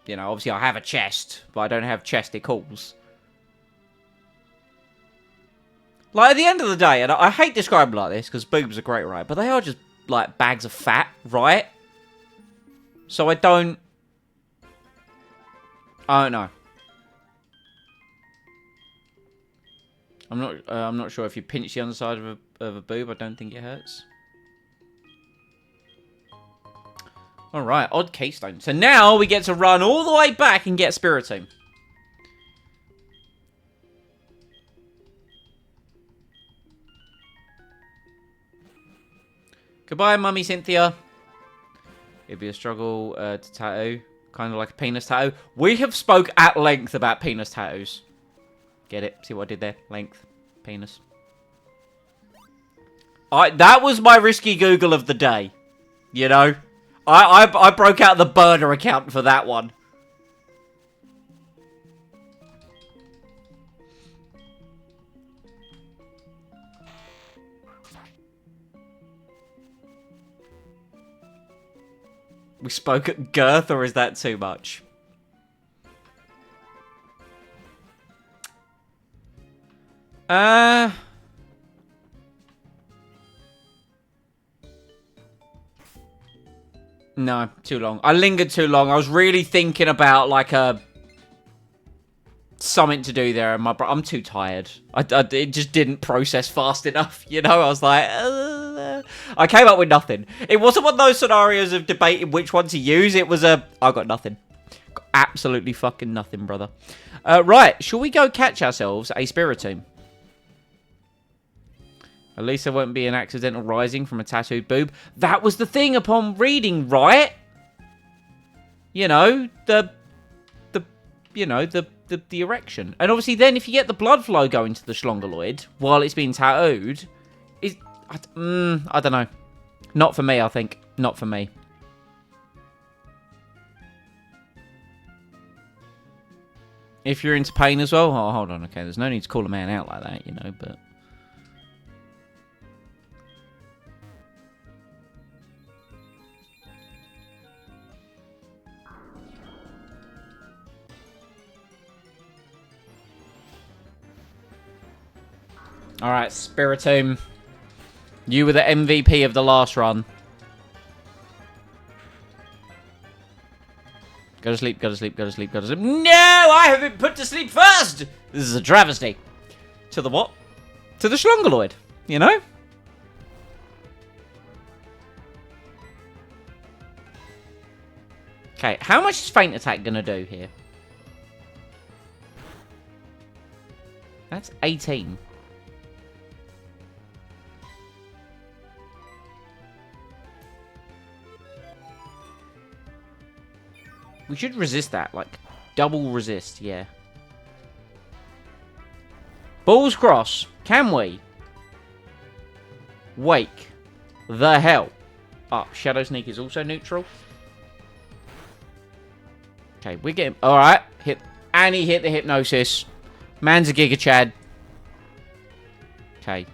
You know, obviously I have a chest, but I don't have chesticles. Like, at the end of the day, and I hate describing like this, because boobs are great, right? But they are just, like, bags of fat, right? So I don't know. I'm not sure if you pinch the underside of a boob. I don't think it hurts. Alright, odd keystone. So now we get to run all the way back and get Spiritomb. Goodbye, Mummy Cynthia. It'd be a struggle to tattoo. Kind of like a penis tattoo. We have spoke at length about penis tattoos. Get it? See what I did there? Length. Penis. That was my risky Google of the day. You know? I broke out the burner account for that one. We spoke at girth, or is that too much? No, too long. I lingered too long. I was really thinking about, like, something to do there, and I'm too tired. It just didn't process fast enough, you know? I was like... I came up with nothing. It wasn't one of those scenarios of debating which one to use. It was I got nothing. Got absolutely fucking nothing, brother. Right, shall we go catch ourselves a Spiritomb? At least there won't be an accidental rising from a tattooed boob. That was the thing upon reading, right? You know, the erection. And obviously then if you get the blood flow going to the schlongoloid while it's being tattooed, I don't know. Not for me, I think. Not for me. If you're into pain as well? Oh, hold on. Okay, there's no need to call a man out like that, you know, but... Alright, Spiritomb. You were the MVP of the last run. Go to sleep, go to sleep, go to sleep, go to sleep. No! I have been put to sleep first! This is a travesty. To the what? To the schlongoloid, you know? Okay, how much is Feint Attack going to do here? That's 18. We should resist that, like, double resist, yeah. Balls Cross, can we? Wake the hell up. Shadow Sneak is also neutral. Okay, we're getting... Alright, hit... And he hit the Hypnosis. Man's a Giga Chad. Okay.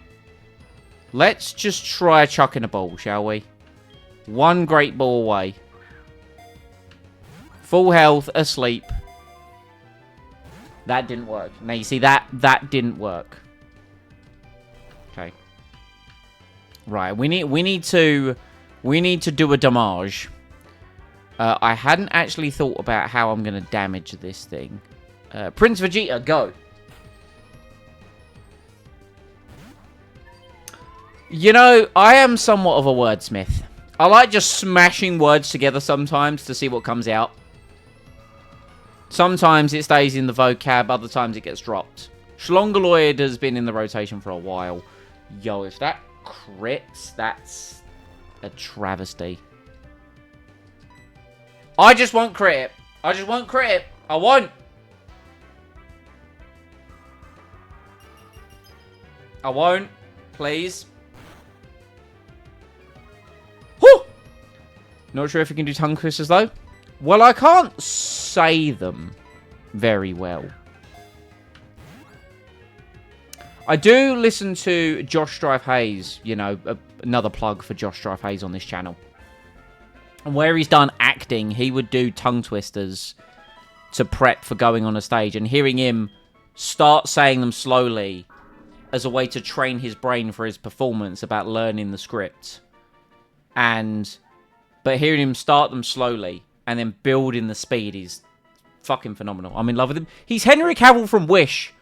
Let's just try chucking a ball, shall we? One great ball away. Full health, asleep. That didn't work. Now, you see, that didn't work. Okay. Right, we need to do a damage. I hadn't actually thought about how I'm going to damage this thing. Prince Vegeta, go. You know, I am somewhat of a wordsmith. I like just smashing words together sometimes to see what comes out. Sometimes it stays in the vocab, other times it gets dropped. Schlongoloid has been in the rotation for a while. Yo, if that crits, that's a travesty. I just won't crit it. I just won't crit it. I won't. I won't. Please. Whew! Not sure if you can do tongue twisters, though. Well, I can't say them very well. I do listen to Josh Strife Hayes, you know, another plug for Josh Strife Hayes on this channel. And where he's done acting, he would do tongue twisters to prep for going on a stage. And hearing him start saying them slowly as a way to train his brain for his performance about learning the script. But hearing him start them slowly and then building the speed is fucking phenomenal. I'm in love with him. He's Henry Cavill from Wish.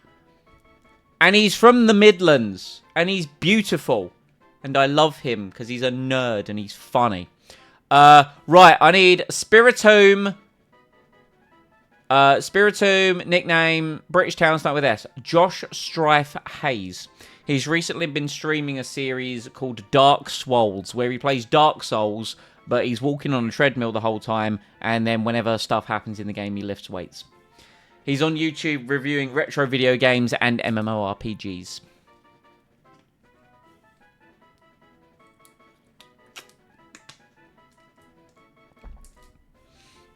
And he's from the Midlands. And he's beautiful. And I love him because he's a nerd and he's funny. Right, I need Spiritomb. Spiritomb, nickname, British town, start with S. Josh Strife Hayes. He's recently been streaming a series called Dark Souls, where he plays Dark Souls, but he's walking on a treadmill the whole time, and then whenever stuff happens in the game, he lifts weights. He's on YouTube reviewing retro video games and MMORPGs.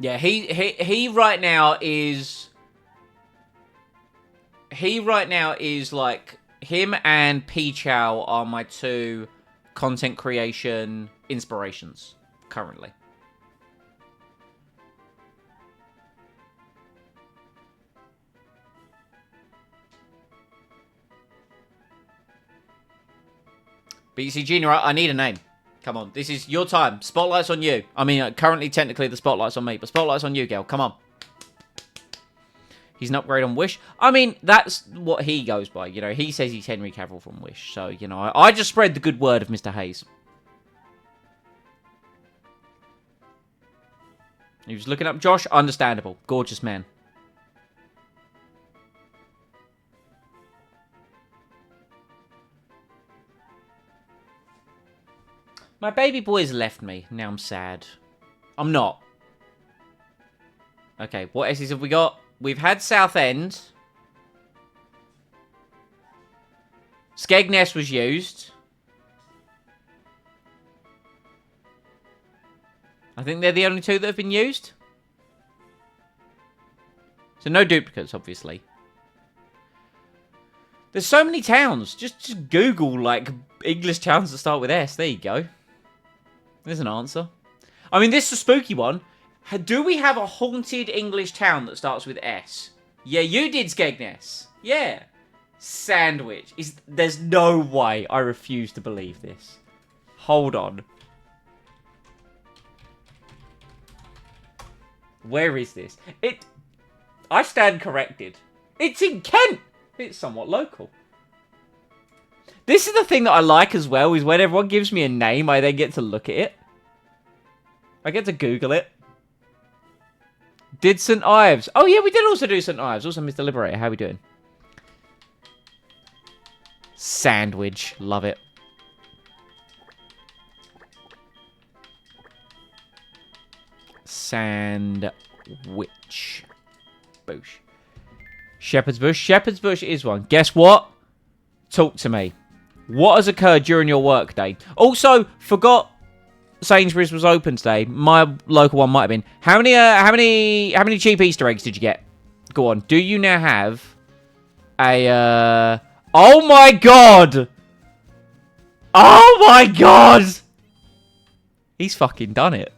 Yeah, he right now is... He right now is like... Him and Pichow are my two content creation inspirations currently. BC Junior, I need a name. Come on, this is your time. Spotlight's on you. I mean, currently, technically, the spotlight's on me, but spotlight's on you, girl. Come on. He's an upgrade on Wish. I mean, that's what he goes by. You know, he says he's Henry Cavill from Wish. So, you know, I just spread the good word of Mr. Hayes. He was looking up Josh. Understandable. Gorgeous man. My baby boy's left me. Now I'm sad. I'm not. Okay, what S's have we got? We've had Southend. Skegness was used. I think they're the only two that have been used. So no duplicates, obviously. There's so many towns. Just Google, like, English towns that start with S. There you go. There's an answer. I mean, this is a spooky one. Do we have a haunted English town that starts with S? Yeah, you did, Skegness. Yeah. Sandwich. There's no way. I refuse to believe this. Hold on. Where is this? I stand corrected. It's in Kent. It's somewhat local. This is the thing that I like as well, is when everyone gives me a name, I then get to look at it. I get to Google it. Did St. Ives. Oh, yeah, we did also do St. Ives. Also, Mr. Liberator. How are we doing? Sandwich. Love it. Sandwich. Bush. Shepherd's Bush. Shepherd's Bush is one. Guess what? Talk to me. What has occurred during your work day? Also, forgot Sainsbury's was open today. My local one might have been. How many cheap Easter eggs did you get? Go on. Do you now have a oh my god! Oh my god! He's fucking done it.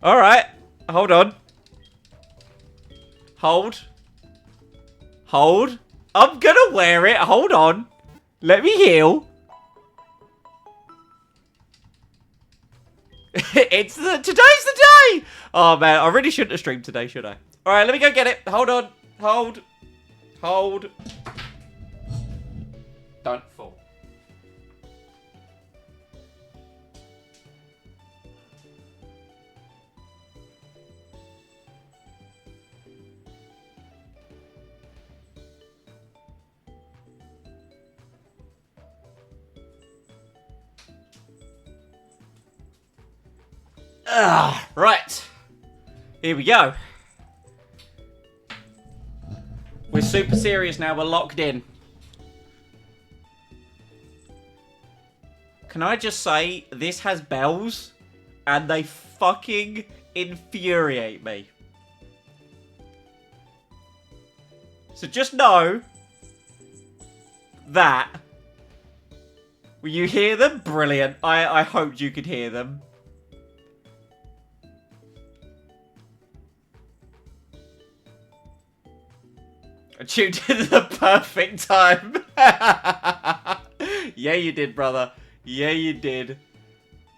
Alright. Hold on. Hold. Hold. I'm gonna wear it. Hold on. Let me heal. Today's the day. Oh, man. I really shouldn't have streamed today, should I? All right, let me go get it. Hold on. Hold. Hold. Don't fall. Right. Here we go. We're super serious now. We're locked in. Can I just say, this has bells, and they fucking infuriate me. So just know that when you hear them, brilliant. I hoped you could hear them. I tuned in at the perfect time. Yeah, you did, brother. Yeah, you did.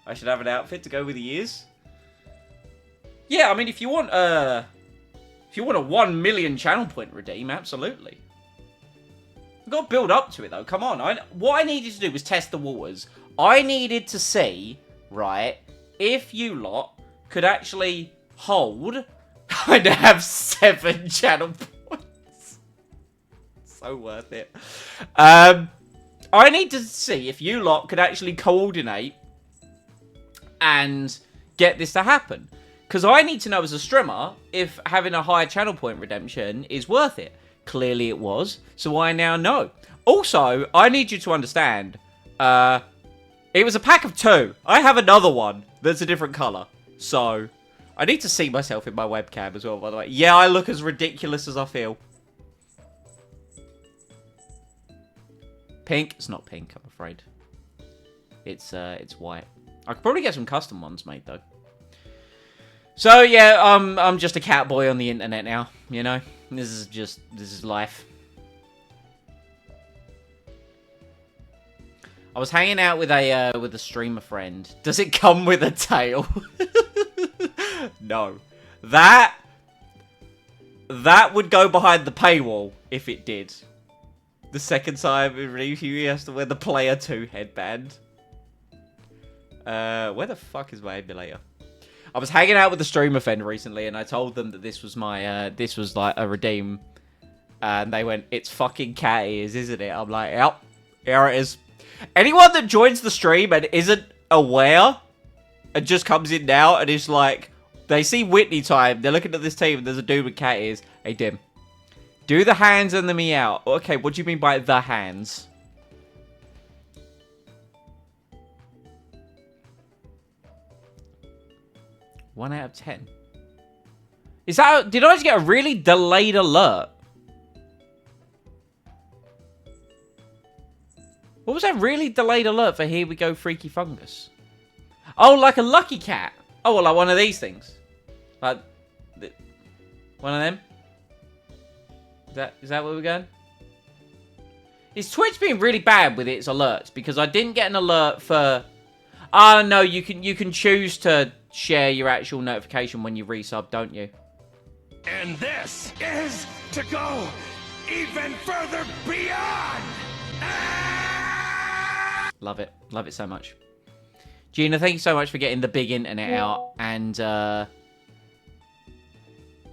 I should have an outfit to go with the ears. Yeah, I mean, if you want a 1 million channel point redeem, absolutely. I've got to build up to it, though. Come on. What I needed to do was test the waters. I needed to see, right, if you lot could actually hold and have 7 channel points. So worth it. I need to see if you lot could actually coordinate and get this to happen. Because I need to know as a streamer if having a higher channel point redemption is worth it. Clearly it was, so I now know. Also, I need you to understand, it was a pack of 2. I have another one that's a different colour. So, I need to see myself in my webcam as well, by the way. Yeah, I look as ridiculous as I feel. Pink? It's not pink, I'm afraid. It's white. I could probably get some custom ones made, though. So, yeah, I'm just a cat boy on the internet now, you know? This is life. I was hanging out with a streamer friend. Does it come with a tail? No. That would go behind the paywall if it did. The second time he has to wear the Player 2 headband. Where the fuck is my emulator? I was hanging out with a streamer friend recently, and I told them that this was my, this was like a redeem. And they went, it's fucking cat ears, isn't it? I'm like, yep, here it is. Anyone that joins the stream and isn't aware, and just comes in now and is like, they see Whitney time, they're looking at this team, and there's a dude with cat ears. Hey, Dim. Do the hands and the meow. Okay, what do you mean by the hands? One out of 10. Is that... Did I just get a really delayed alert? What was that really delayed alert for Here We Go Freaky Fungus? Oh, like a lucky cat. Oh, well, like one of these things. Like... One of them? Is that where we're going? Is Twitch being really bad with its alerts? Because I didn't get an alert for... Oh, no, you can choose to share your actual notification when you resub, don't you? And this is to go even further beyond! Love it. Love it so much. Gina, thank you so much for getting the big internet out and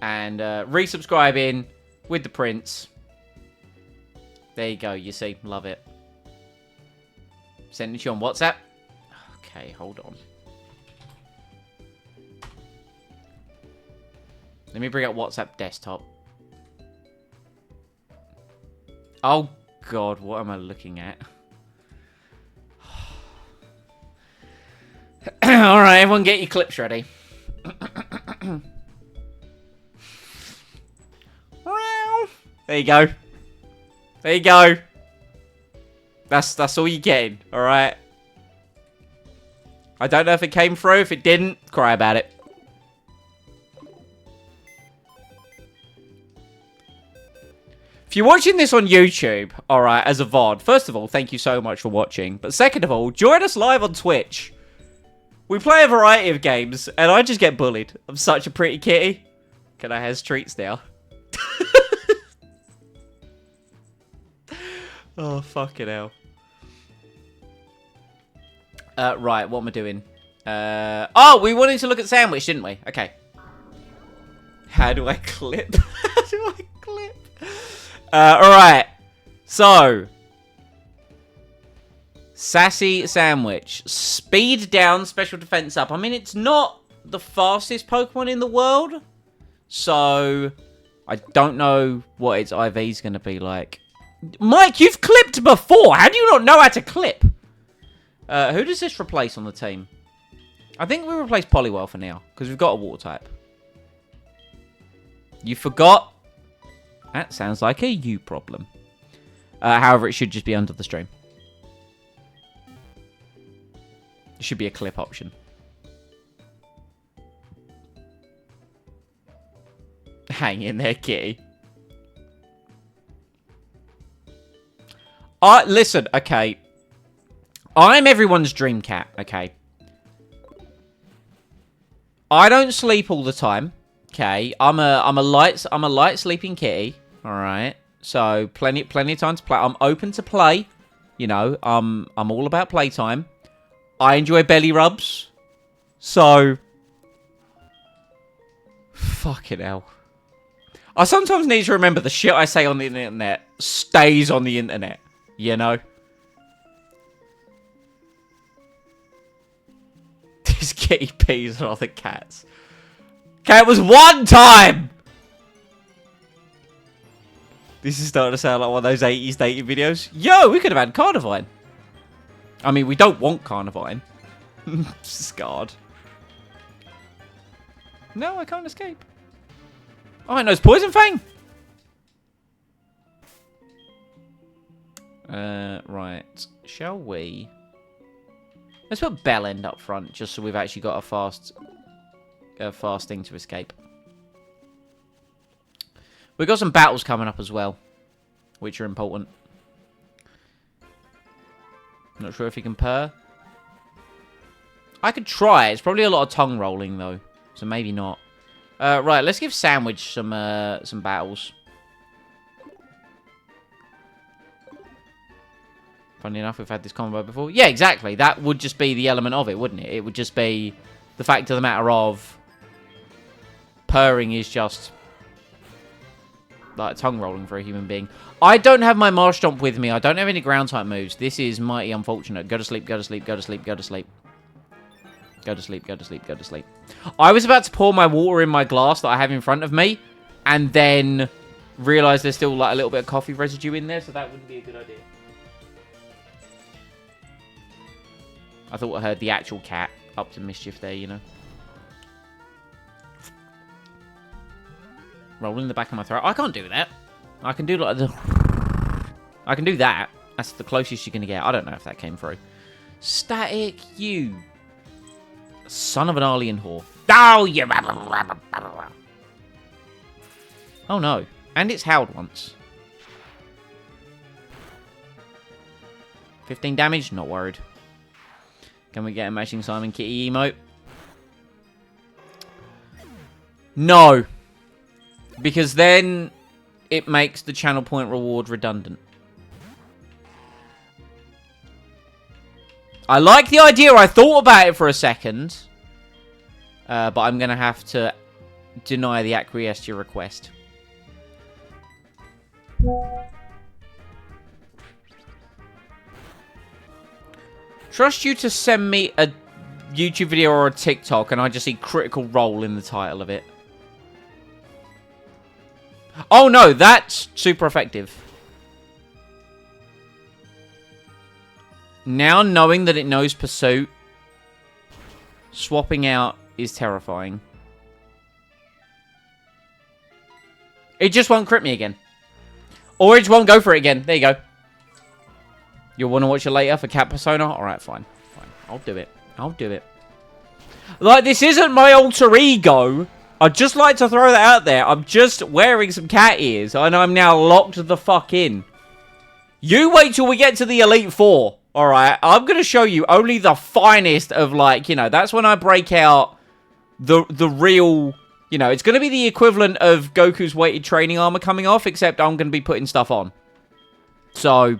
resubscribing with the prince. There you go. You see, love it. Sending you on WhatsApp. Okay, hold on. Let me bring up WhatsApp desktop. Oh God, what am I looking at? All right, everyone, get your clips ready. There you go. There you go. That's all you're getting, alright? I don't know if it came through. If it didn't, cry about it. If you're watching this on YouTube, alright, as a VOD, first of all, thank you so much for watching. But second of all, join us live on Twitch. We play a variety of games, and I just get bullied. I'm such a pretty kitty. Can I have treats now? Oh, fucking hell. Right, what am I doing? Oh, we wanted to look at sandwich, didn't we? Okay. How do I clip? How do I clip? Alright. So. Sassy Sandwich. Speed down, special defense up. I mean, it's not the fastest Pokemon in the world. So, I don't know what its IV is going to be like. Mike, you've clipped before. How do you not know how to clip? Who does this replace on the team? I think we replace Poliwhirl for now, because we've got a water type. You forgot. That sounds like a you problem. However, it should just be under the stream. It should be a clip option. Hang in there, kitty. Listen, okay. I'm everyone's dream cat, okay? I don't sleep all the time, okay? I'm a light sleeping kitty, all right? So plenty of time to play. I'm open to play, you know. I'm all about playtime. I enjoy belly rubs, so fucking hell. I sometimes need to remember the shit I say on the internet stays on the internet, you know. This kitty pees on other cats. Okay, it was one time! This is starting to sound like one of those 80s dating videos. Yo, we could have had Carnivine. I mean, we don't want Carnivine. Scarred. No, I can't escape. Oh, I know it's Poison Fang! Right. Shall we... Let's put Bell End up front, just so we've actually got a fast thing to escape. We've got some battles coming up as well, which are important. Not sure if he can purr. I could try. It's probably a lot of tongue rolling, though, so maybe not. Right, let's give Sandwich some battles. Funny enough, we've had this combo before. Yeah, exactly. That would just be the element of it, wouldn't it? It would just be the fact of the matter of purring is just like tongue rolling for a human being. I don't have my Marsh Stomp with me. I don't have any ground type moves. This is mighty unfortunate. Go to sleep, go to sleep, go to sleep, go to sleep. Go to sleep, go to sleep, go to sleep. I was about to pour my water in my glass that I have in front of me and then realised there's still like a little bit of coffee residue in there, so that wouldn't be a good idea. I thought I heard the actual cat up to mischief there, you know. Rolling the back of my throat. I can't do that. I can do like the... I can do that. That's the closest you're going to get. I don't know if that came through. Static, you. Son of an alien whore. Oh, you... Oh, no. And it's howled once. 15 damage? Not worried. Can we get a Matching Simon Kitty emote? No. Because then it makes the channel point reward redundant. I like the idea. I thought about it for a second. But I'm going to have to deny the acquiesce to your request. Trust you to send me a YouTube video or a TikTok and I just see Critical Role in the title of it. Oh no, that's super effective. Now knowing that it knows Pursuit, swapping out is terrifying. It just won't crit me again. Or it just won't go for it again. There you go. You'll want to watch it later for Cat Persona? Alright, fine. Fine. I'll do it. I'll do it. Like, this isn't my alter ego I'd just like to throw that out there. I'm just wearing some cat ears, and I'm now locked the fuck in. You wait till we get to the Elite Four, alright? I'm going to show you only the finest of, like, you know, that's when I break out the real, you know, it's going to be the equivalent of Goku's weighted training armor coming off, except I'm going to be putting stuff on. So...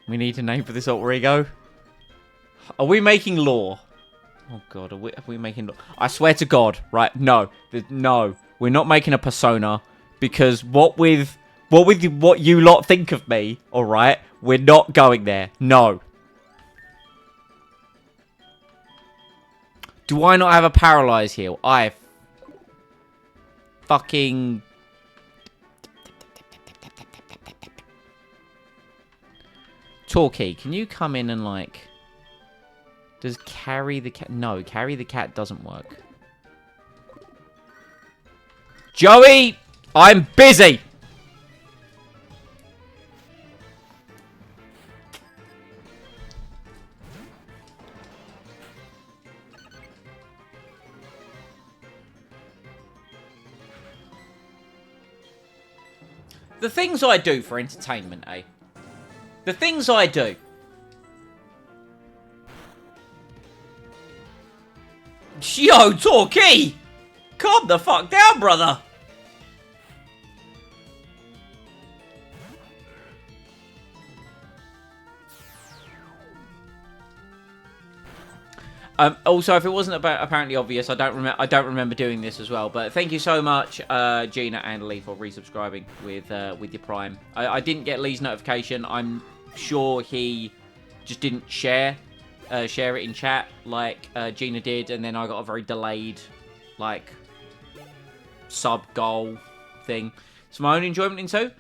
we need a name for this alter ego. Are we making lore? Oh god, are we making lore? I swear to God, right? No, no, we're not making a persona because what with what you lot think of me, all right? We're not going there. No. Do I not have a paralyze heal? I fucking. Torquay, can you come in and, like... does carry the cat... no, carry the cat doesn't work. Joey! I'm busy! The things I do for entertainment, eh? The things I do. Yo, Torquay! Calm the fuck down, brother! Also, if it wasn't apparently obvious, I don't remember doing this as well. But thank you so much, Gina and Lee, for resubscribing with your Prime. I didn't get Lee's notification. I'm sure he just didn't share it in chat like Gina did, and then I got a very delayed like sub goal thing. It's my own enjoyment into.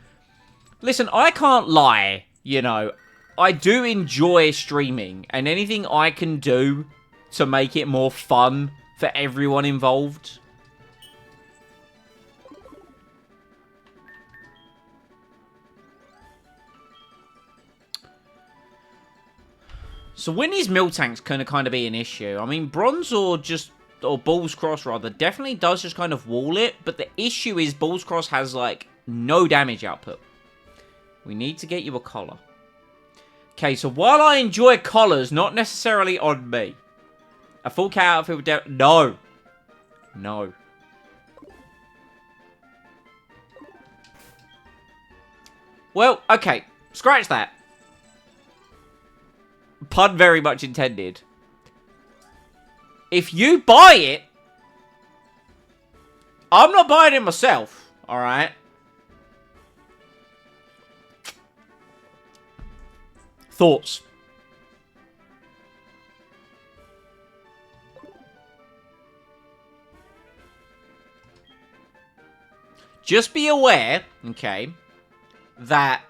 Listen, I can't lie. You know, I do enjoy streaming, and anything I can do to make it more fun for everyone involved. So Winnie's Miltank's gonna kind of be an issue. I mean, Bronze or Balls Cross rather definitely does just kind of wall it, but the issue is Balls Cross has like no damage output. We need to get you a collar. Okay, so while I enjoy collars, not necessarily on me. A full cat outfit with no. No. Well, okay. Scratch that. Pun very much intended. If you buy it, I'm not buying it myself. Alright? Thoughts? Just be aware, okay, that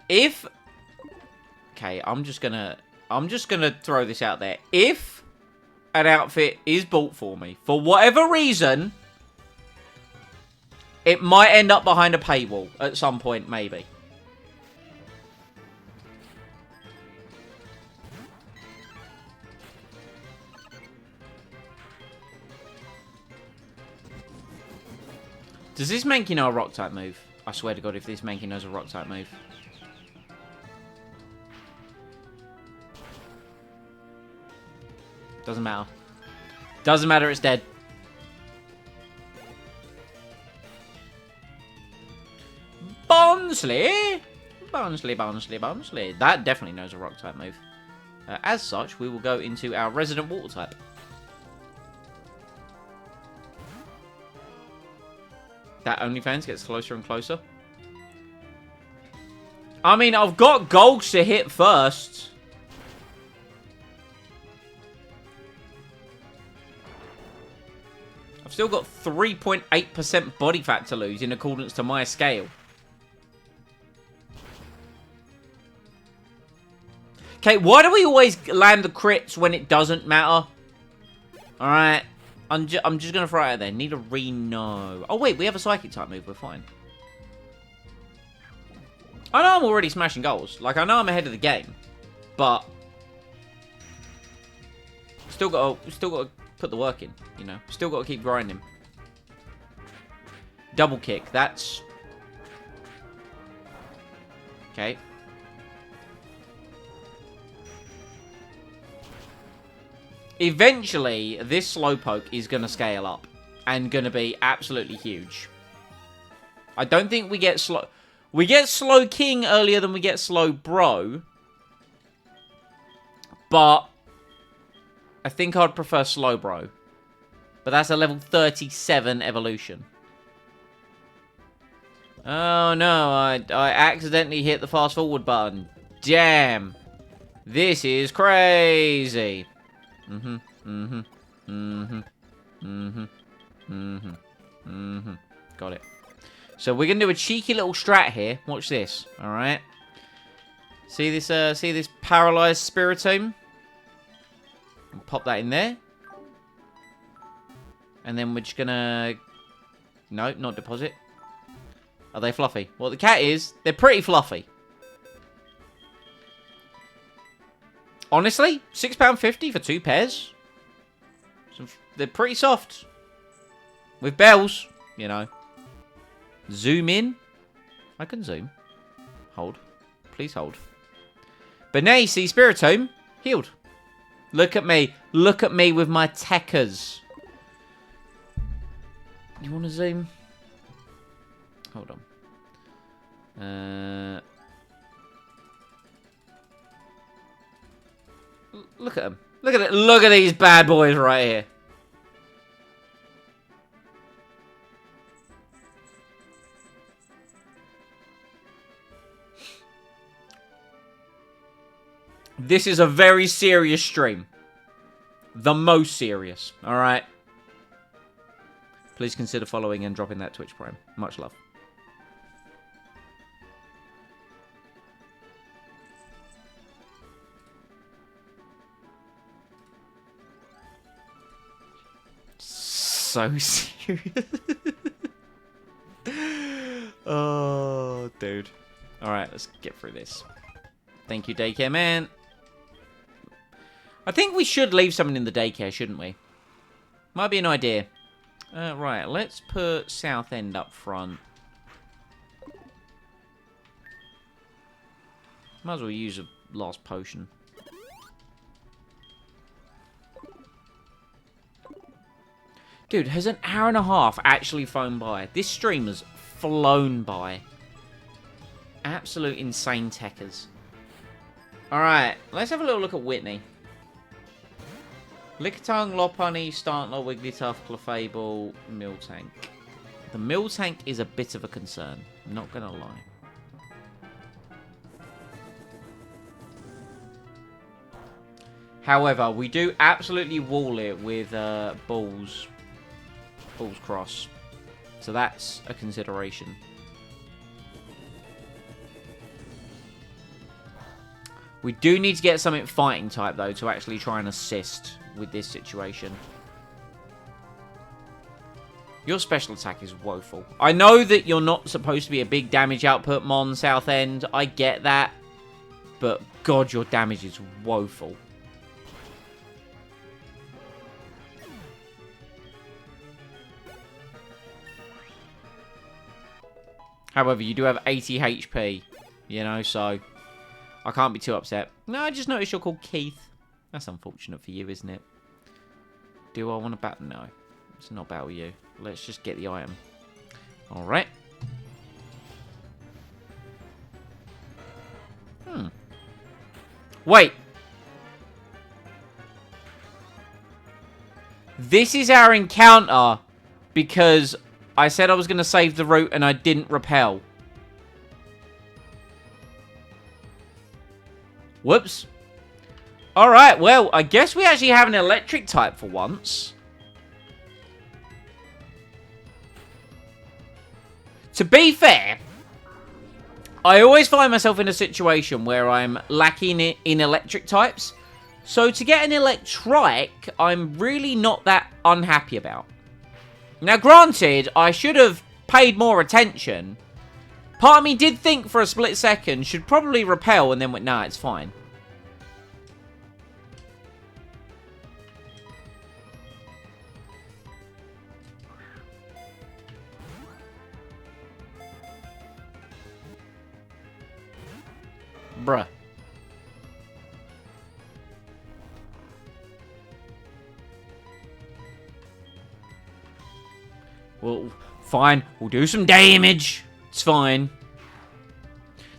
if... okay, I'm just gonna throw this out there. If an outfit is bought for me, for whatever reason, it might end up behind a paywall at some point, maybe. Does this Mankey know a rock type move? I swear to God, if this Mankey knows a rock type move. Doesn't matter. Doesn't matter, it's dead. Bonsley! Bonsley. That definitely knows a rock type move. As such, we will go into our resident water type. That OnlyFans gets closer and closer. I mean, I've got goals to hit first. I've still got 3.8% body fat to lose in accordance to my scale. Okay, why do we always land the crits when it doesn't matter? Alright. I'm just going to throw it out there. Need a Reno. Oh, wait. We have a Psychic type move. We're fine. I know I'm already smashing goals. Like, I know I'm ahead of the game. But... Still got to put the work in, you know. Still got to keep grinding. Double kick. That's... Okay. Eventually, this Slowpoke is going to scale up. And going to be absolutely huge. I don't think we get slow... We get Slow King earlier than we get Slow Bro. But... I think I'd prefer Slow Bro. But that's a level 37 evolution. Oh no, I accidentally hit the fast forward button. Damn. This is crazy. Got it. So we're gonna do a cheeky little strat here. Watch this. Alright. See this paralyzed Spiritomb? Pop that in there. And then we're just gonna... No, not deposit. Are they fluffy? Well, the cat is. They're pretty fluffy. Honestly, £6.50 for 2 pairs. So they're pretty soft. With bells, you know. Zoom in. I can zoom. Hold. Please hold. But now you see Spiritomb healed. Look at me. Look at me with my techers. You want to zoom? Hold on. Look at them. Look at it. Look at these bad boys right here. This is a very serious stream. The most serious. Alright. Please consider following and dropping that Twitch Prime. Much love. So serious. Oh, dude. Alright, let's get through this. Thank you, daycare man. I think we should leave something in the daycare, shouldn't we? Might be an idea. Right, let's put Southend up front. Might as well use a last potion. Dude, has an hour and a half actually flown by? This stream has flown by. Absolute insane techers. Alright, let's have a little look at Whitney. Lickitung, Lopunny, Stantler, Wigglytuff, Clefable, Miltank. The Miltank is a bit of a concern. I'm not going to lie. However, we do absolutely wall it with Balls Cross. So that's a consideration. We do need to get something fighting type, though, to actually try and assist with this situation. Your special attack is woeful. I know that you're not supposed to be a big damage output, Mon, Southend. I get that. But, God, your damage is woeful. However, you do have 80 HP, you know, so I can't be too upset. No, I just noticed you're called Keith. That's unfortunate for you, isn't it? Do I want to battle? No, let's not battle you. Let's just get the item. Alright. Wait. This is our encounter because I said I was going to save the route and I didn't repel. Whoops. Alright, well, I guess we actually have an electric type for once. To be fair, I always find myself in a situation where I'm lacking in electric types. So to get an Electrike, I'm really not that unhappy about. Now, granted, I should have paid more attention. Part of me did think for a split second, should probably repel, and then went, nah, it's fine. Bruh. Well, fine. We'll do some damage. It's fine.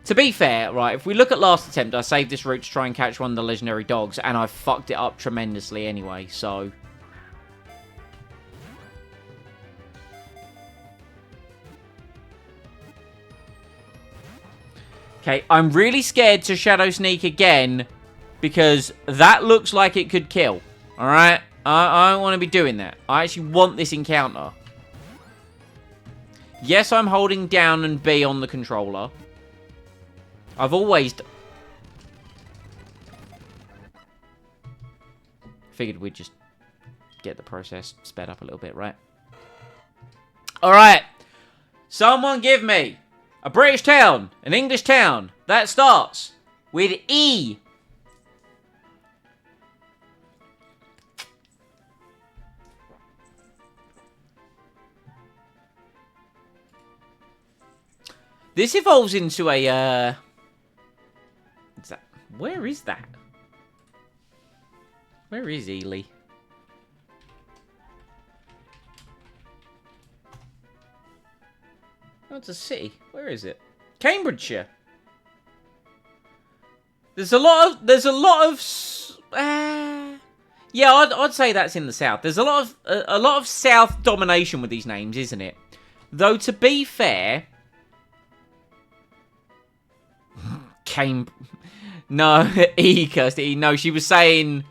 To be fair, right, if we look at last attempt, I saved this route to try and catch one of the legendary dogs, and I fucked it up tremendously anyway, so... Okay, I'm really scared to Shadow Sneak again, because that looks like it could kill. Alright? I don't want to be doing that. I actually want this encounter. Yes, I'm holding down and B on the controller. I've always... Figured we'd just get the process sped up a little bit, right? Alright. Someone give me a British town, an English town, that starts with E. This evolves into a, where is that? Where is Ely? Oh, it's a city. Where is it? Cambridgeshire. There's a lot of, yeah, I'd say that's in the south. There's a lot of south domination with these names, isn't it? Though, to be fair... No, E, Kirsty. No, she was saying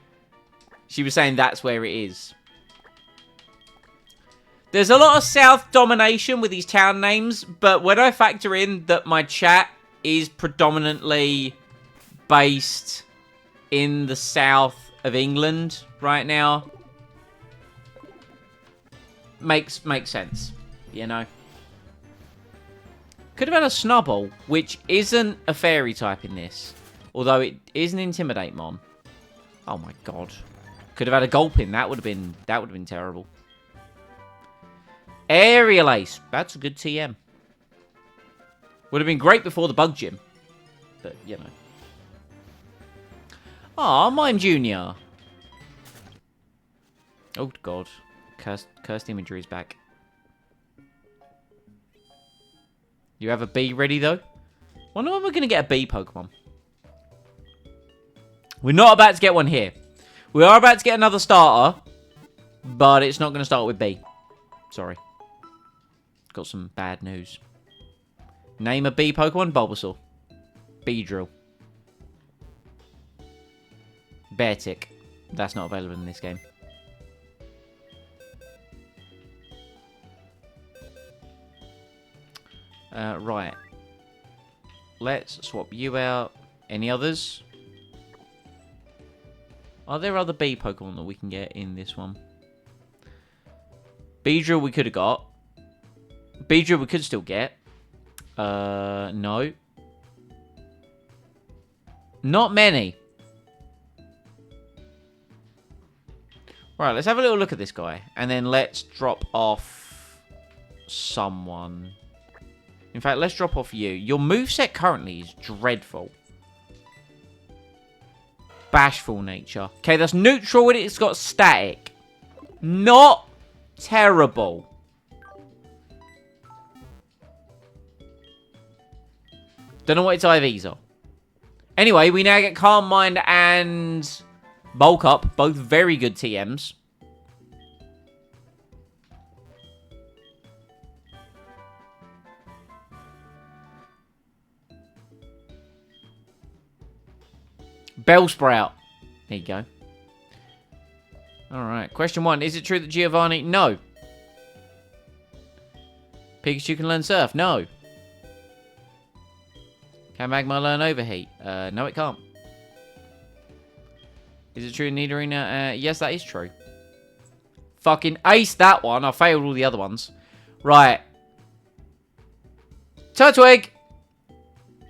that's where it is. There's a lot of South domination with these town names, but when I factor in that my chat is predominantly based in the south of England right now, makes sense, you know. Could have had a Snubble, which isn't a fairy type in this. Although it is an Intimidate Mon. Oh my god. Could have had a Gulpin. That would have been terrible. Aerial Ace. That's a good TM. Would have been great before the Bug Gym. But, you know. Aw, Mime Jr. Oh god. Cursed imagery is back. You have a B ready, though? Wonder when we're going to get a B Pokemon. We're not about to get one here. We are about to get another starter, but it's not going to start with B. Sorry. Got some bad news. Name a B Pokemon, Bulbasaur. Beedrill. Beartic. That's not available in this game. Right. Let's swap you out. Any others? Are there other B Pokemon that we can get in this one? Beedrill we could have got. Beedrill we could still get. No. Not many. Right, let's have a little look at this guy. And then let's drop off someone. In fact, let's drop off you. Your moveset currently is dreadful. Bashful nature. Okay, that's neutral and it's got static. Not terrible. Don't know what its IVs are. Anyway, we now get Calm Mind and Bulk Up. Both very good TMs. Bellsprout. There you go. Alright. Question 1. Is it true that Giovanni... No. Pikachu can learn Surf? No. Can Magmar learn Overheat? No, it can't. Is it true in Need Arena? Yes, that is true. Fucking ace that one. I failed all the other ones. Right. Turtwig!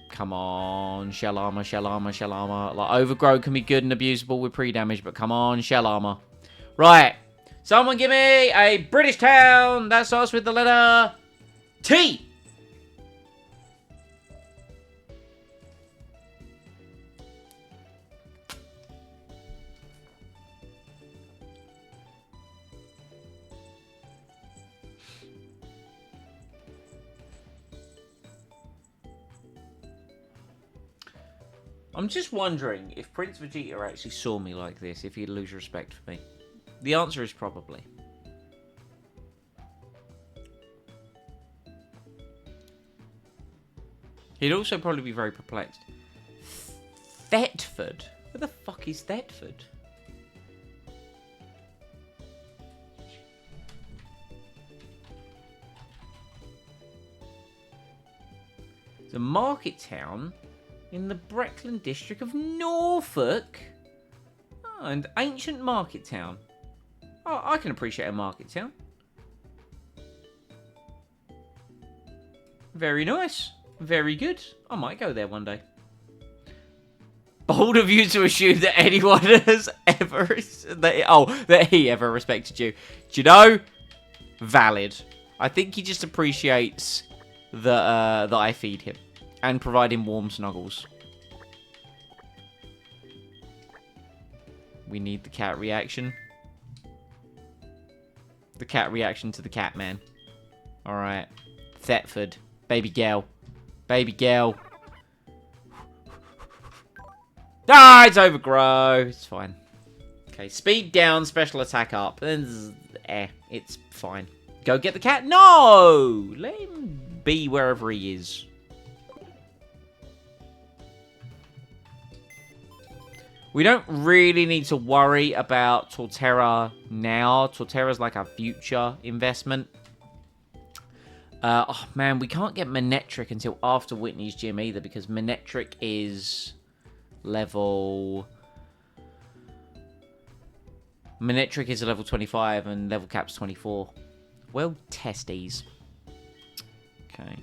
Come on. Shell armor, shell armor, shell armor. Like, overgrow can be good and abusable with pre-damage, but come on, shell armor. Right. Someone give me a British town that starts with the letter T. I'm just wondering if Prince Vegeta actually saw me like this, if he'd lose respect for me. The answer is probably. He'd also probably be very perplexed. Thetford? Where the fuck is Thetford? It's a market town in the Breckland district of Norfolk. Oh, and ancient market town. Oh, I can appreciate a market town. Very nice. Very good. I might go there one day. Bold of you to assume that anyone has ever... that he ever respected you. Do you know? Valid. I think he just appreciates that I feed him. And provide him warm snuggles. We need the cat reaction. The cat reaction to the cat man. Alright. Thetford. Baby girl. Baby girl. Ah, it's overgrow. It's fine. Okay, speed down, special attack up. It's fine. Go get the cat. No! Let him be wherever he is. We don't really need to worry about Torterra now. Torterra's like a future investment. Oh, man, we can't get Manectric until after Whitney's gym either, because Manectric is level... Manectric is a level 25 and level cap's 24. Well, testes. Okay.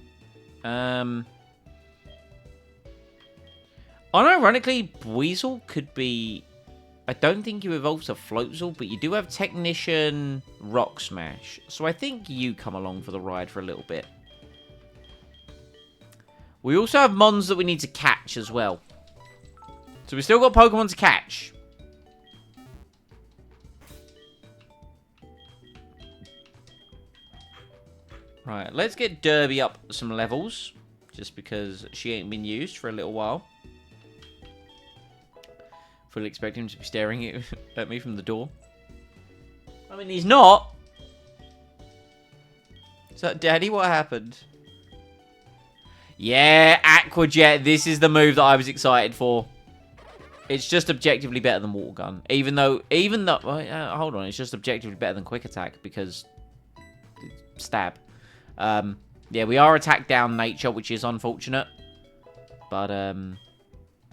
Unironically, Weasel could be... I don't think you evolve to Floatzel, but you do have Technician Rock Smash. So I think you come along for the ride for a little bit. We also have Mons that we need to catch as well. So we've still got Pokemon to catch. Right, let's get Derby up some levels. Just because she ain't been used for a little while. Fully expect him to be staring at me from the door. I mean, he's not. Is that Daddy? What happened? Yeah, Aqua Jet. This is the move that I was excited for. It's just objectively better than Water Gun. Even though, hold on, it's just objectively better than Quick Attack because stab. Yeah, we are attack down nature, which is unfortunate. But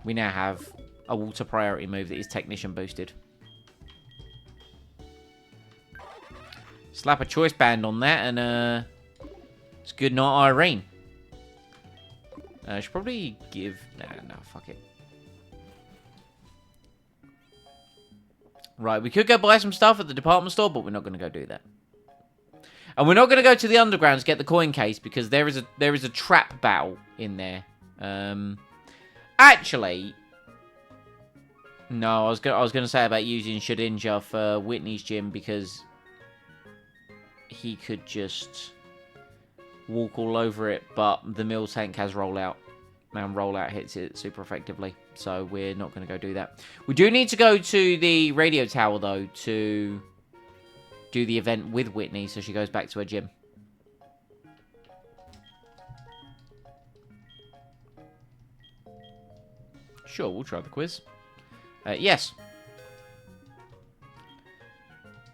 we now have a water priority move that is Technician boosted. Slap a choice band on that and it's good night, Irene. I should probably give... Nah, fuck it. Right, we could go buy some stuff at the department store, but we're not going to go do that. And we're not going to go to the underground to get the coin case because there is a trap battle in there. Actually, no, I was going to say about using Shedinja for Whitney's gym because he could just walk all over it, but the mill tank has rollout. And rollout hits it super effectively, so we're not going to go do that. We do need to go to the radio tower, though, to do the event with Whitney, so she goes back to her gym. Sure, we'll try the quiz. Yes.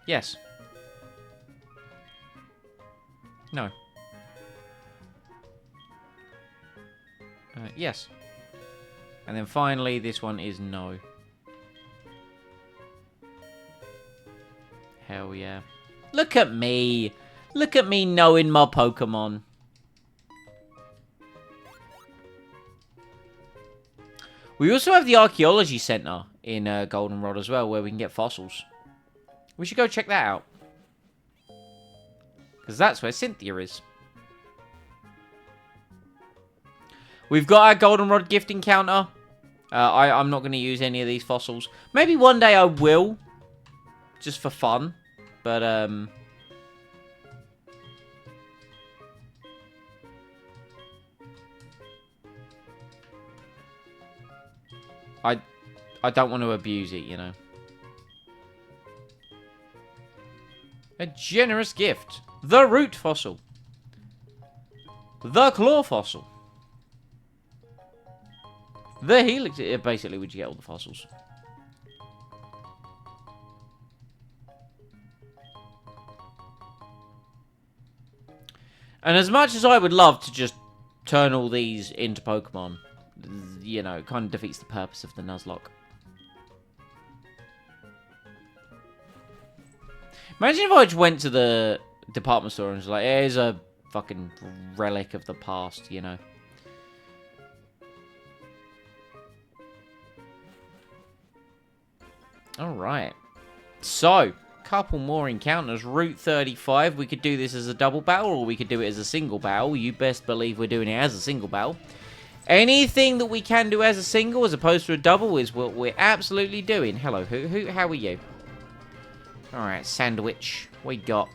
Yes. No. Yes. And then finally, this one is no. Hell yeah. Look at me. Look at me knowing my Pokemon. We also have the Archaeology Center in Goldenrod as well, where we can get fossils. We should go check that out. Because that's where Cynthia is. We've got our Goldenrod gift encounter. I'm not going to use any of these fossils. Maybe one day I will. Just for fun. But, I don't want to abuse it, you know. A generous gift. The root fossil. The claw fossil. The helix. Basically, would you get all the fossils? And as much as I would love to just turn all these into Pokemon, you know, it kind of defeats the purpose of the Nuzlocke. Imagine if I just went to the department store and was like, here's a fucking relic of the past, you know. Alright. So, couple more encounters. Route 35. We could do this as a double battle, or we could do it as a single battle. You best believe we're doing it as a single battle. Anything that we can do as a single as opposed to a double is what we're absolutely doing. Hello, how are you? Alright, Sandwich. We got.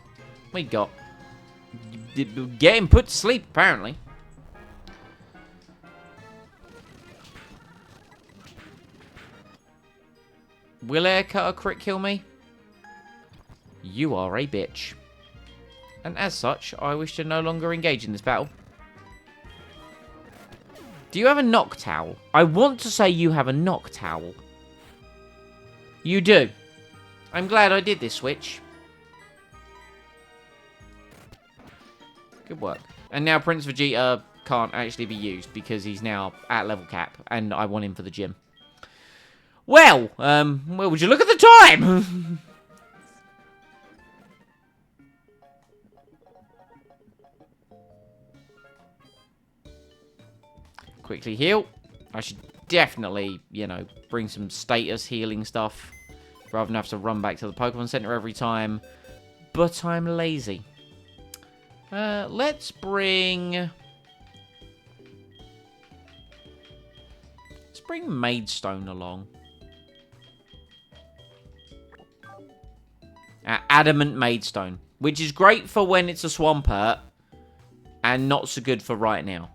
Getting put to sleep, apparently. Will Aircutter crit kill me? You are a bitch. And as such, I wish to no longer engage in this battle. Do you have a knock towel? I want to say you have a knock towel. You do. I'm glad I did this switch. Good work. And now Prince Vegeta can't actually be used because he's now at level cap and I want him for the gym. Well, would you look at the time? Quickly heal. I should definitely, you know, bring some status healing stuff rather than have to run back to the Pokemon Center every time. But I'm lazy. Let's bring Maidstone along. Adamant Maidstone, which is great for when it's a Swampert and not so good for right now.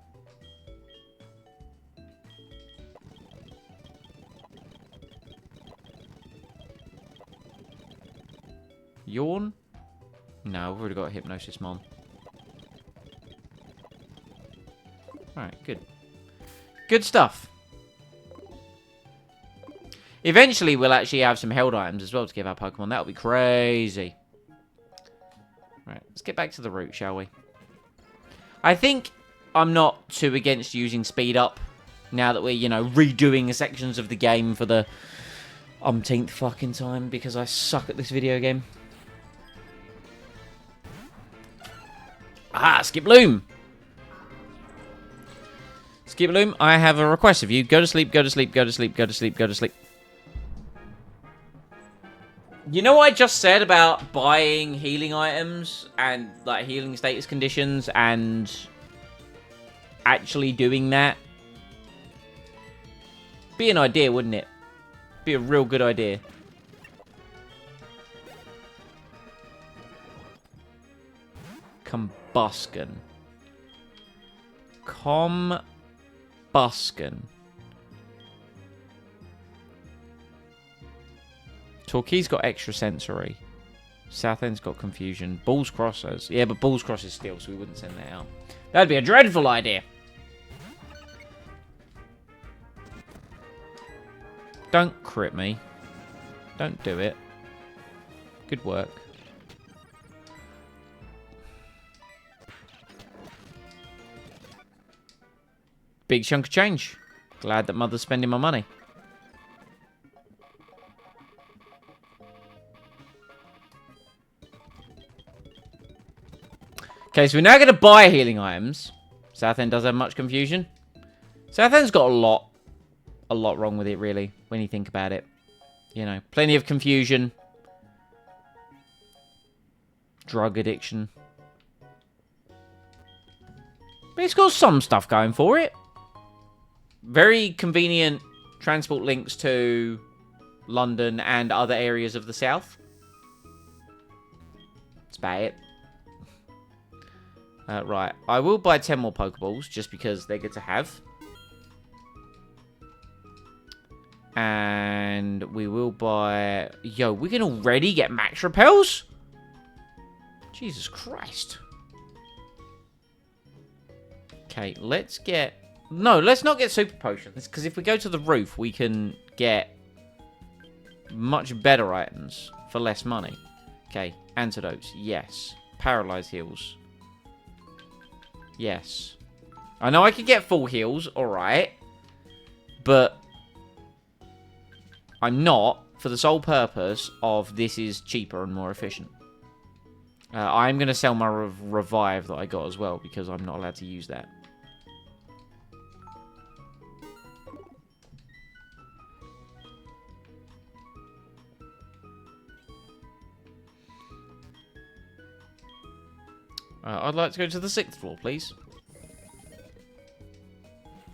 Yawn? No, we've already got Hypnosis Mon. Alright, good. Good stuff. Eventually, we'll actually have some held items as well to give our Pokemon. That'll be crazy. Right, let's get back to the route, shall we? I think I'm not too against using speed up now that we're, you know, redoing sections of the game for the umpteenth fucking time because I suck at this video game. Ah, Skiploom! Skiploom, I have a request of you. Go to sleep, go to sleep, go to sleep, go to sleep, go to sleep. You know what I just said about buying healing items and, like, healing status conditions and actually doing that? Be an idea, wouldn't it? Be a real good idea. Combusken. Torquay's got extra sensory. Southend's got confusion. Balls Cross has. Yeah, but Balls Cross is steel, so we wouldn't send that out. That'd be a dreadful idea. Don't crit me. Don't do it. Good work. Big chunk of change. Glad that Mother's spending my money. Okay, so we're now going to buy healing items. Southend does have much confusion. Southend's got a lot wrong with it, really, when you think about it. You know, plenty of confusion. Drug addiction. But it's got some stuff going for it. Very convenient transport links to London and other areas of the south. That's about it. Right, I will buy 10 more Pokeballs just because they're good to have. And we will buy... Yo, we can already get Max Repels? Jesus Christ. Okay, let's get... No, let's not get Super Potions. Because if we go to the roof, we can get much better items for less money. Okay, Antidotes, yes. Paralyze Heals. Yes. I know I could get full heals, alright. But I'm not, for the sole purpose of this is cheaper and more efficient. I'm going to sell my Revive that I got as well, because I'm not allowed to use that. I'd like to go to the 6th floor, please.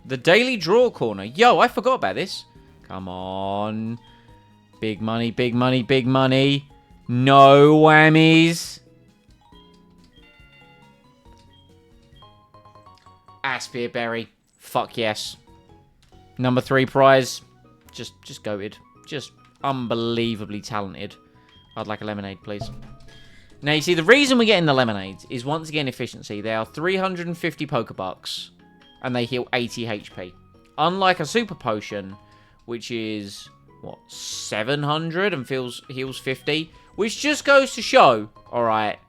The Daily Draw Corner. Yo, I forgot about this. Come on. Big money, big money, big money. No whammies. Aspia Berry. Fuck yes. Number 3 prize. Just goated. Just unbelievably talented. I'd like a lemonade, please. Now, you see, the reason we're getting the lemonades is, once again, efficiency. They are 350 Pokebucks, and they heal 80 HP. Unlike a Super Potion, which is, what, 700 and heals 50? Which just goes to show, alright,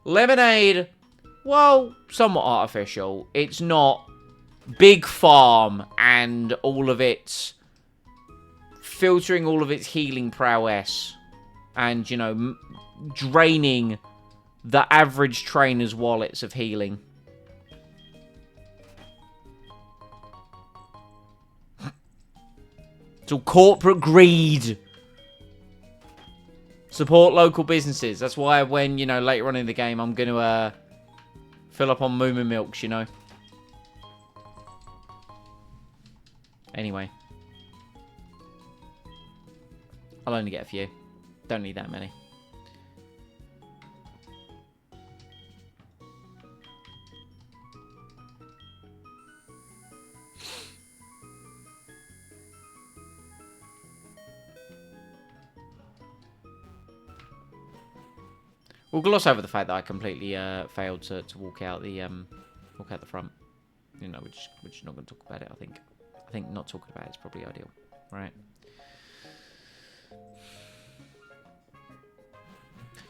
lemonade, well, somewhat artificial. It's not big farm and all of its filtering all of its healing prowess and, you know, draining the average trainer's wallets of healing. It's all corporate greed. Support local businesses. That's why when, you know, later on in the game, I'm going to fill up on Moo Milks, you know. Anyway. I'll only get a few. Don't need that many. We'll gloss over the fact that I completely failed to walk out the front. You know, we're just not going to talk about it. I think not talking about it is probably ideal, right?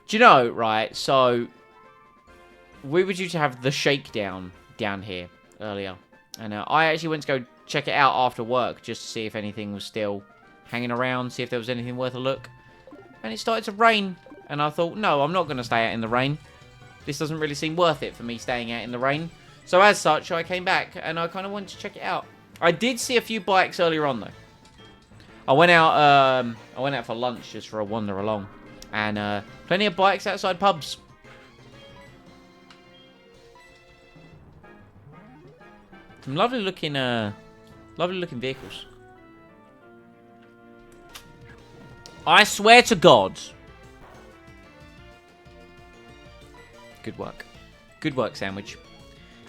Do you know, right? So we were due to have the shakedown down here earlier, and I actually went to go check it out after work just to see if anything was still hanging around, see if there was anything worth a look, and it started to rain. And I thought, no, I'm not going to stay out in the rain. This doesn't really seem worth it for me staying out in the rain. So as such, I came back and I kind of wanted to check it out. I did see a few bikes earlier on, though. I went out for lunch just for a wander along. And plenty of bikes outside pubs. Some lovely looking vehicles. I swear to God. Good work. Good work, Sandwich.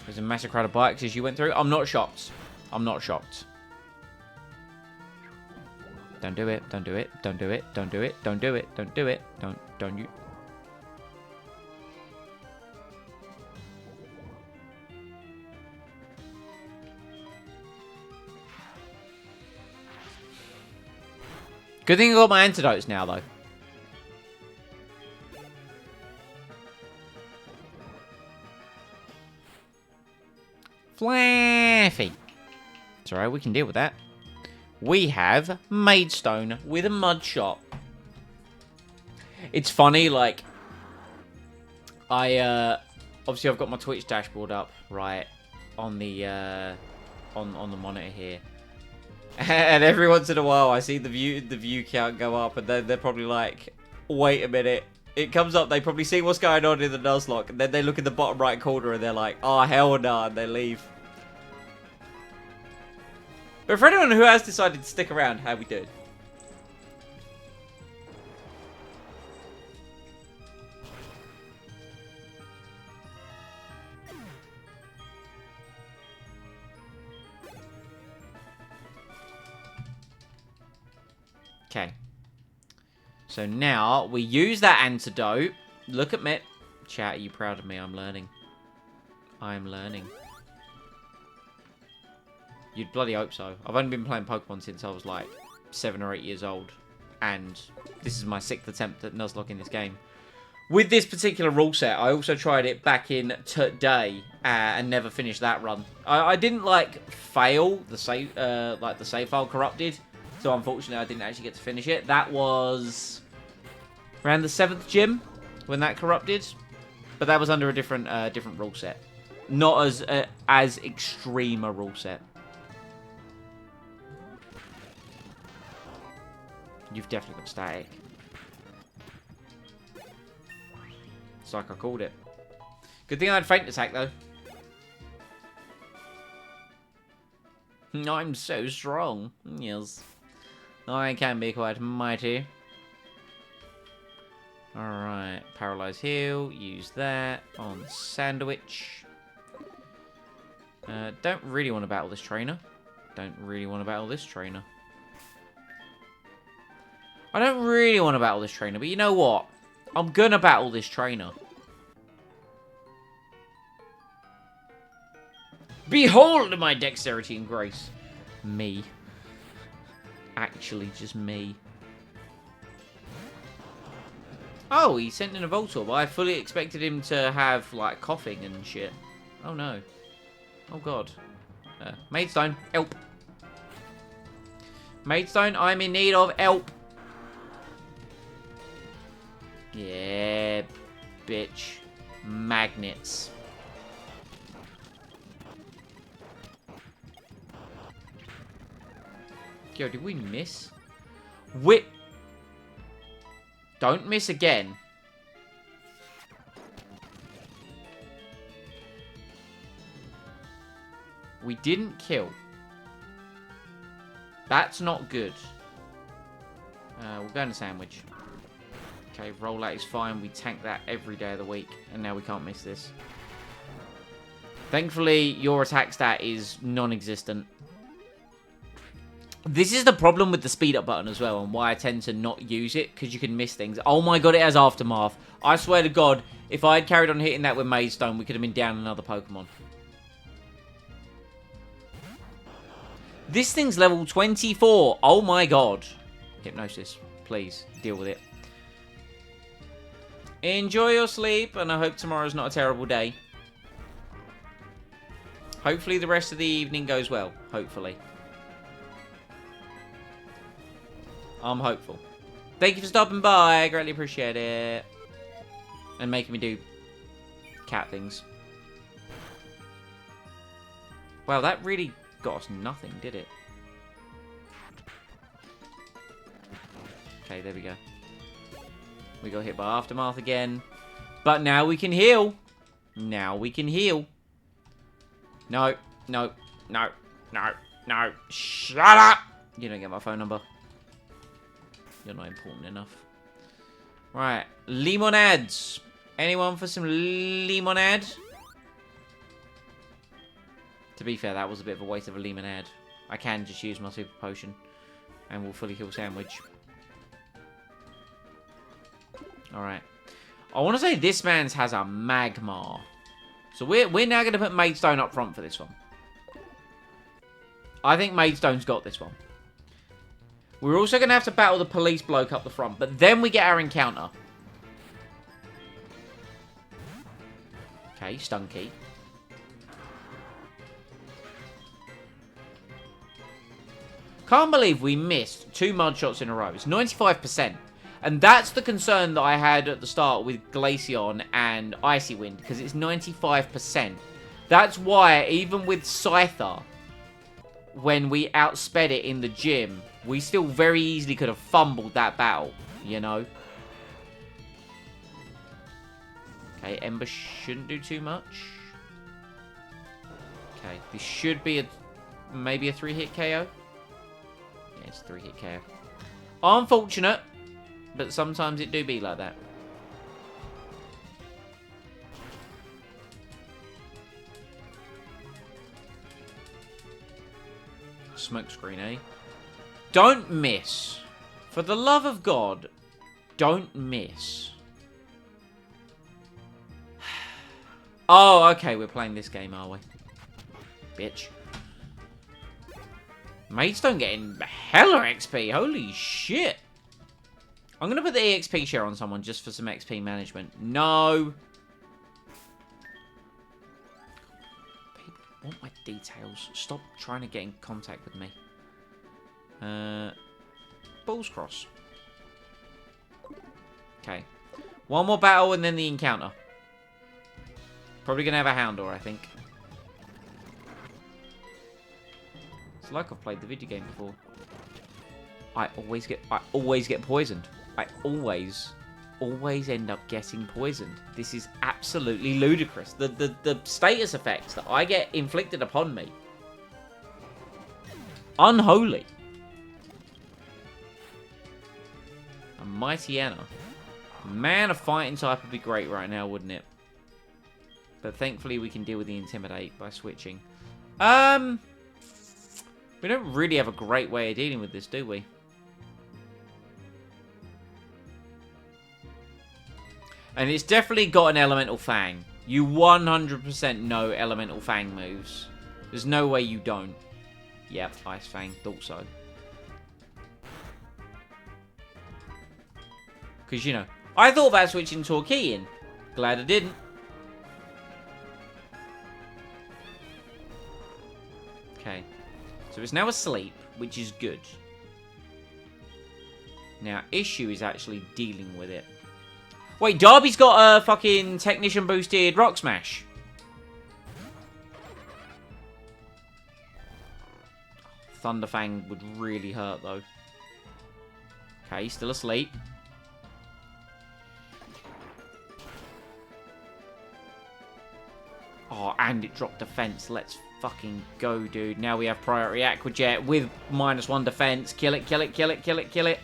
There's a massive crowd of bikes as you went through. I'm not shocked. I'm not shocked. Don't do it. Don't do it. Don't do it. Don't do it. Don't do it. Don't do it. Don't you. Good thing I got my antidotes now, though. Fluffy. It's alright, we can deal with that. We have Maidstone with a mud shot. It's funny, like, I Obviously, I've got my Twitch dashboard up, right, on the on the monitor here. And every once in a while, I see the view count go up, and then they're probably like, wait a minute. It comes up, they probably see what's going on in the Nuzlocke, and then they look in the bottom right corner, and they're like, oh, hell no, and they leave. But for anyone who has decided to stick around, how we doing? Okay. So now we use that antidote. Look at me. Chat, are you proud of me? I'm learning. I'm learning. You'd bloody hope so. I've only been playing Pokemon since I was like 7 or 8 years old. And this is my 6th attempt at Nuzlocke in this game. With this particular rule set, I also tried it back in today and never finished that run. I didn't like fail the save, like the save file corrupted. So unfortunately, I didn't actually get to finish it. That was around the 7th gym when that corrupted, but that was under a different different rule set, not as extreme a rule set. You've definitely got static. It's like I called it. Good thing I had feint attack though. I'm so strong. Yes. I can be quite mighty. Alright, paralyze heal. Use that on Sandwich. Don't really want to battle this trainer. Don't really want to battle this trainer. I don't really want to battle this trainer, but you know what? I'm gonna battle this trainer. Behold my dexterity and grace. Me. Actually, just me. Oh, he sent in a Voltorb. I fully expected him to have, like, coughing and shit. Oh, no. Oh, God. Maidstone, help. Maidstone, I'm in need of help. Yeah, bitch. Magnets. Yo, did we miss? Whip. Don't miss again. We didn't kill. That's not good. We're going to Sandwich. Okay, rollout is fine. We tank that every day of the week. And now we can't miss this. Thankfully, your attack stat is non-existent. This is the problem with the speed up button as well, and why I tend to not use it, because you can miss things. Oh my god, it has Aftermath. I swear to god, if I had carried on hitting that with Maidstone, we could have been down another Pokemon. This thing's level 24. Oh my god. Hypnosis, please, deal with it. Enjoy your sleep, and I hope tomorrow's not a terrible day. Hopefully the rest of the evening goes well. Hopefully. I'm hopeful. Thank you for stopping by. I greatly appreciate it. And making me do cat things. Wow, that really got us nothing, did it? Okay, there we go. We got hit by Aftermath again. But now we can heal. Now we can heal. No, no, no, no, no. Shut up! You don't get my phone number. You're not important enough. Right, lemonades. Anyone for some lemonade? To be fair, that was a bit of a waste of a lemonade. I can just use my super potion. And we'll fully heal Sandwich. Alright. I want to say this man's has a Magmar. So we're now going to put Maidstone up front for this one. I think Maidstone's got this one. We're also going to have to battle the police bloke up the front. But then we get our encounter. Okay, Stunky. Can't believe we missed 2 mud shots in a row. It's 95%. And that's the concern that I had at the start with Glaceon and Icy Wind, because it's 95%. That's why, even with Scyther, when we outsped it in the gym, we still very easily could have fumbled that battle, you know? Okay, Ember shouldn't do too much. Okay, this should be maybe a 3-hit KO. Yeah, it's a 3-hit KO. Unfortunate, but sometimes it do be like that. Smoke screen, eh? Don't miss. For the love of God, don't miss. Oh, okay, we're playing this game, are we? Bitch. Maidstone getting hella XP. Holy shit. I'm going to put the EXP share on someone just for some XP management. No. People want my details. Stop trying to get in contact with me. Balls cross. Okay. One more battle and then the encounter. Probably going to have a Houndour, I think. It's like I've played the video game before. I always get poisoned. I always end up getting poisoned. This is absolutely ludicrous. The status effects that I get inflicted upon me. Unholy. A Mighty Anna. Man, a fighting type would be great right now, wouldn't it? But thankfully we can deal with the Intimidate by switching. We don't really have a great way of dealing with this, do we? And it's definitely got an Elemental Fang. You 100% know Elemental Fang moves. There's no way you don't. Yep, Ice Fang. Thought so. Because, you know, I thought about switching to Torquillion. Glad I didn't. Okay. So it's now asleep, which is good. Now, issue is actually dealing with it. Wait, Darby's got a fucking Technician boosted Rock Smash. Thunderfang would really hurt, though. Okay, he's still asleep. Oh, and it dropped defense. Let's fucking go, dude. Now we have priority Aqua Jet with -1 defense. Kill it, kill it, kill it, kill it, kill it.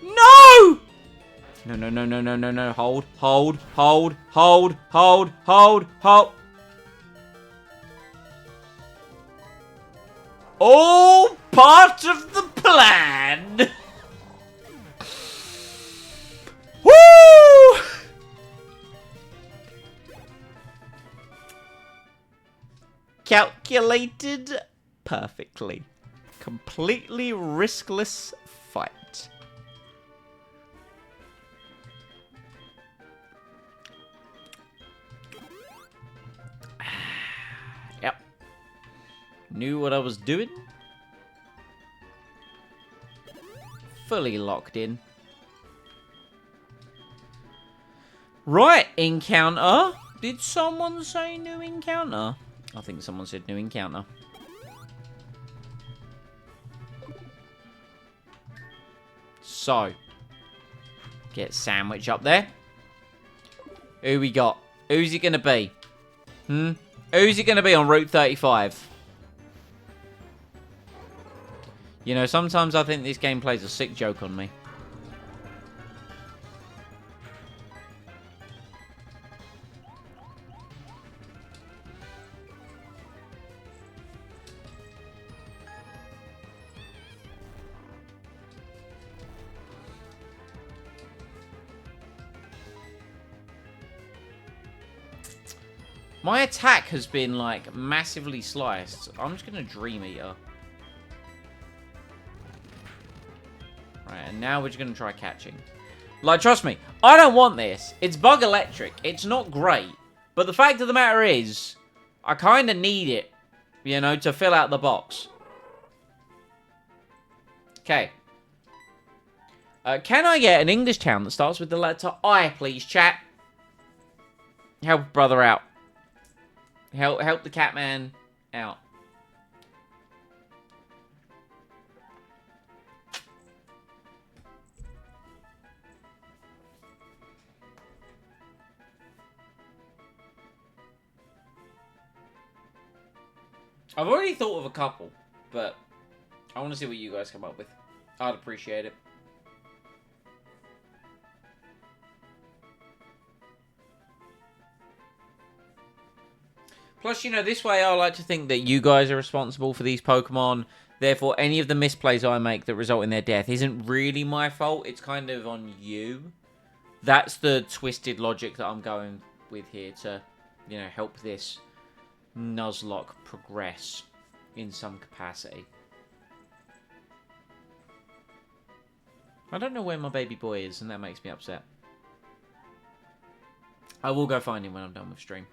No! No, no, no, no, no, no, no. Hold, hold, hold, hold, hold, hold, hold. All part of the plan. Woo! Calculated perfectly. Completely riskless fight. Yep. Knew what I was doing. Fully locked in. Right, encounter. Did someone say new encounter? I think someone said new encounter. So, get Sandwich up there. Who we got? Who's it going to be? Who's it going to be on Route 35? You know, sometimes I think this game plays a sick joke on me. My attack has been, like, massively sliced. I'm just going to Dream Eater. Right, and now we're just going to try catching. Like, trust me, I don't want this. It's bug electric. It's not great. But the fact of the matter is, I kind of need it, you know, to fill out the box. Okay. Can I get an English town that starts with the letter I, please, chat? Help a brother out. Help the Catman out. I've already thought of a couple, but I want to see what you guys come up with. I'd appreciate it. Plus, you know, this way I like to think that you guys are responsible for these Pokemon. Therefore, any of the misplays I make that result in their death isn't really my fault. It's kind of on you. That's the twisted logic that I'm going with here to, you know, help this Nuzlocke progress in some capacity. I don't know where my baby boy is, and that makes me upset. I will go find him when I'm done with stream.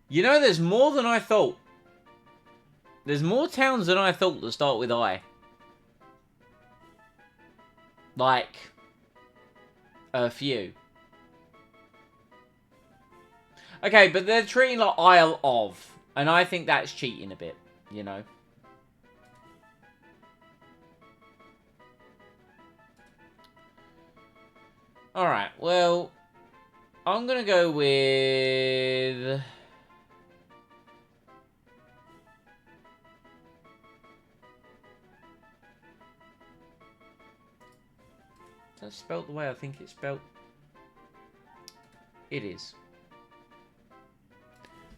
You know, there's more than I thought. There's more towns than I thought that start with I. Like, a few. Okay, but they're treating like Isle of. And I think that's cheating a bit, you know. Alright, well, I'm going to go with... Is that spelt the way I think it's spelt? It is.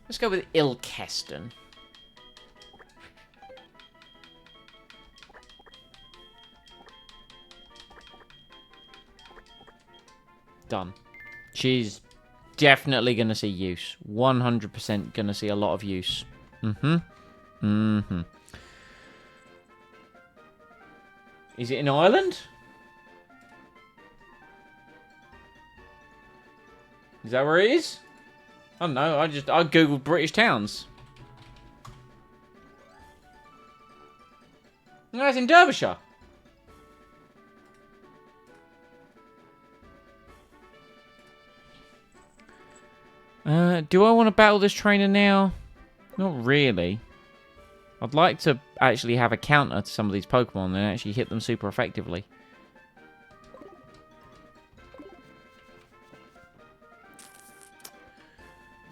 Let's go with Ilkeston. Done. She's definitely going to see use. 100% going to see a lot of use. Is it in Ireland? Is that where it is? I don't know. I googled British towns. No, it's in Derbyshire. Do I want to battle this trainer now? Not really. I'd like to actually have a counter to some of these Pokemon and actually hit them super effectively.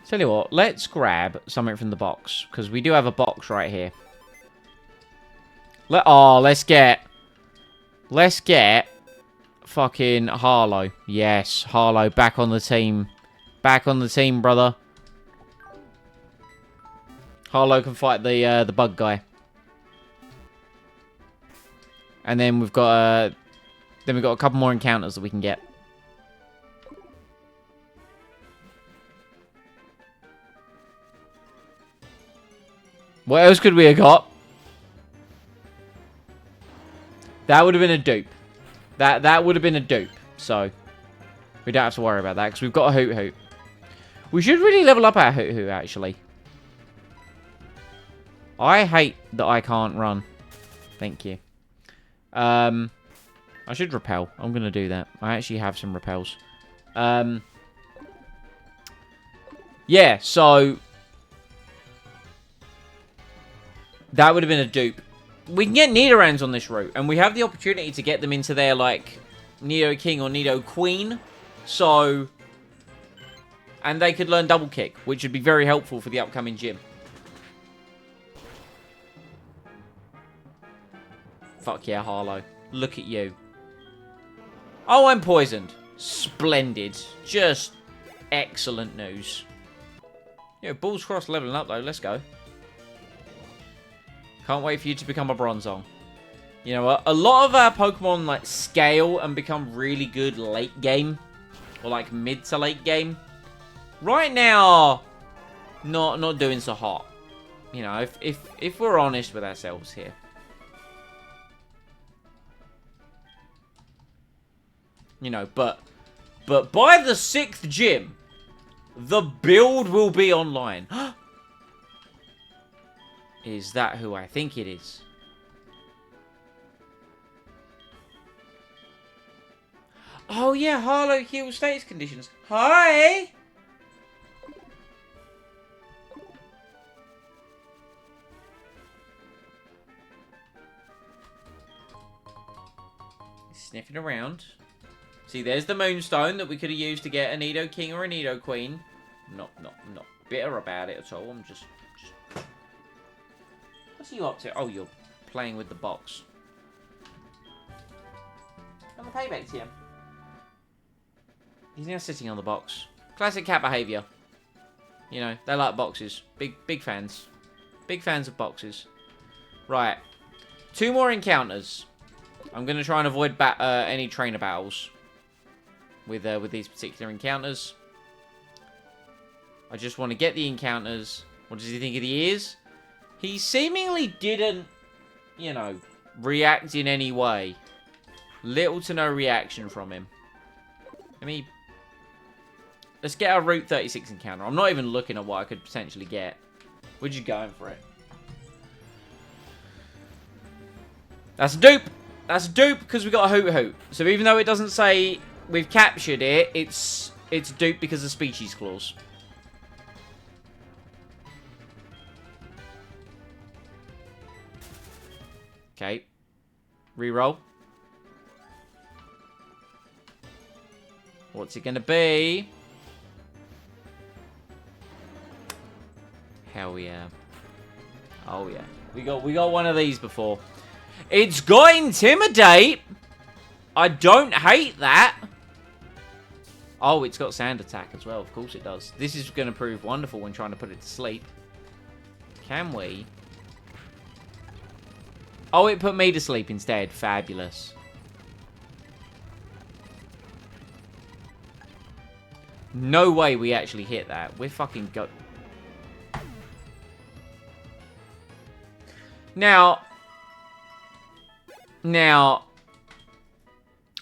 Tell you what, let's grab something from the box, because we do have a box right here. Let's get fucking Harlow. Yes, Harlow back on the team. Back on the team, brother. Harlow can fight the bug guy. And then we've got a couple more encounters that we can get. What else could we have got? That would have been a dupe. That would have been a dupe. So, we don't have to worry about that, because we've got a Hoot Hoot. We should really level up our Hoot Hoot, actually. I hate that I can't run. Thank you. I should repel. I'm going to do that. I actually have some repels. Yeah, so... that would have been a dupe. We can get Nidorans on this route, and we have the opportunity to get them into their, like, Nido King or Nido Queen. So... and they could learn Double Kick, which would be very helpful for the upcoming gym. Fuck yeah, Harlow. Look at you. Oh, I'm poisoned. Splendid. Just excellent news. Yeah, Balls Cross leveling up, though. Let's go. Can't wait for you to become a Bronzong. You know what? A lot of our Pokemon, like, scale and become really good late game. Or, like, mid to late game. Right now, not doing so hot. You know, if we're honest with ourselves here. You know, but by the 6th gym, the build will be online. Is that who I think it is? Oh yeah, Harlow heal status conditions. Hi! Sniffing around. See, there's the Moonstone that we could have used to get a Nido King or a Nido Queen. Not bitter about it at all. I'm just... What's you up to? Oh, you're playing with the box. And the payback's here. He's now sitting on the box. Classic cat behaviour. You know, they like boxes. Big fans. Big fans of boxes. Right. 2 more encounters. I'm going to try and avoid any trainer battles with these particular encounters. I just want to get the encounters. What does he think of the ears? He seemingly didn't, you know, react in any way. Little to no reaction from him. Let's get our Route 36 encounter. I'm not even looking at what I could potentially get. We're just going for it. That's a dupe. That's a dupe because we got a Hoot Hoot. So even though it doesn't say we've captured it, it's dupe because of species clause. Okay. Reroll. What's it gonna be? Hell yeah. Oh yeah. We got one of these before. It's got Intimidate. I don't hate that. Oh, it's got Sand Attack as well. Of course it does. This is going to prove wonderful when trying to put it to sleep. Can we? Oh, it put me to sleep instead. Fabulous. No way we actually hit that. We're fucking go... Now,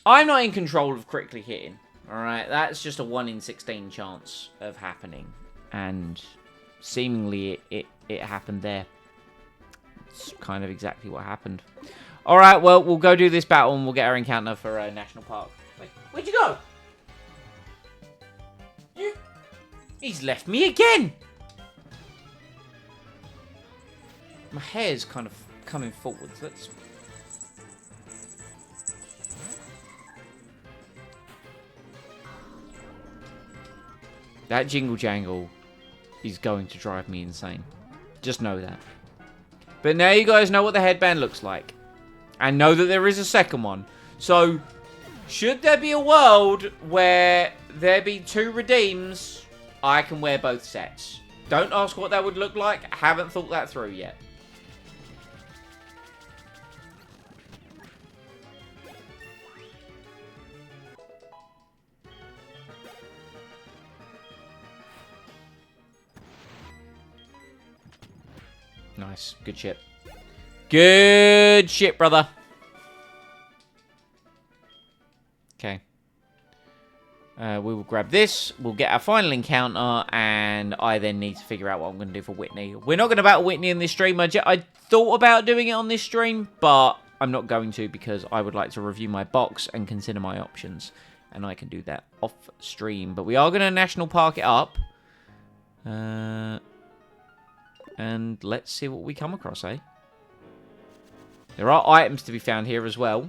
I'm not in control of critically hitting. Alright, that's just a 1 in 16 chance of happening. And seemingly it happened there. It's kind of exactly what happened. Alright, well, we'll go do this battle and we'll get our encounter for National Park. Wait, where'd you go? He's left me again! My hair's kind of coming forwards. Let's... That jingle jangle is going to drive me insane. Just know that. But now you guys know what the headband looks like. And know that there is a second one. So, should there be a world where there be 2 redeems, I can wear both sets. Don't ask what that would look like. I haven't thought that through yet. Nice. Good shit. Good shit, brother. Okay. We will grab this. We'll get our final encounter. And I then need to figure out what I'm going to do for Whitney. We're not going to battle Whitney in this stream. I thought about doing it on this stream. But I'm not going to because I would like to review my box and consider my options. And I can do that off stream. But we are going to National Park it up. And let's see what we come across, eh? There are items to be found here as well.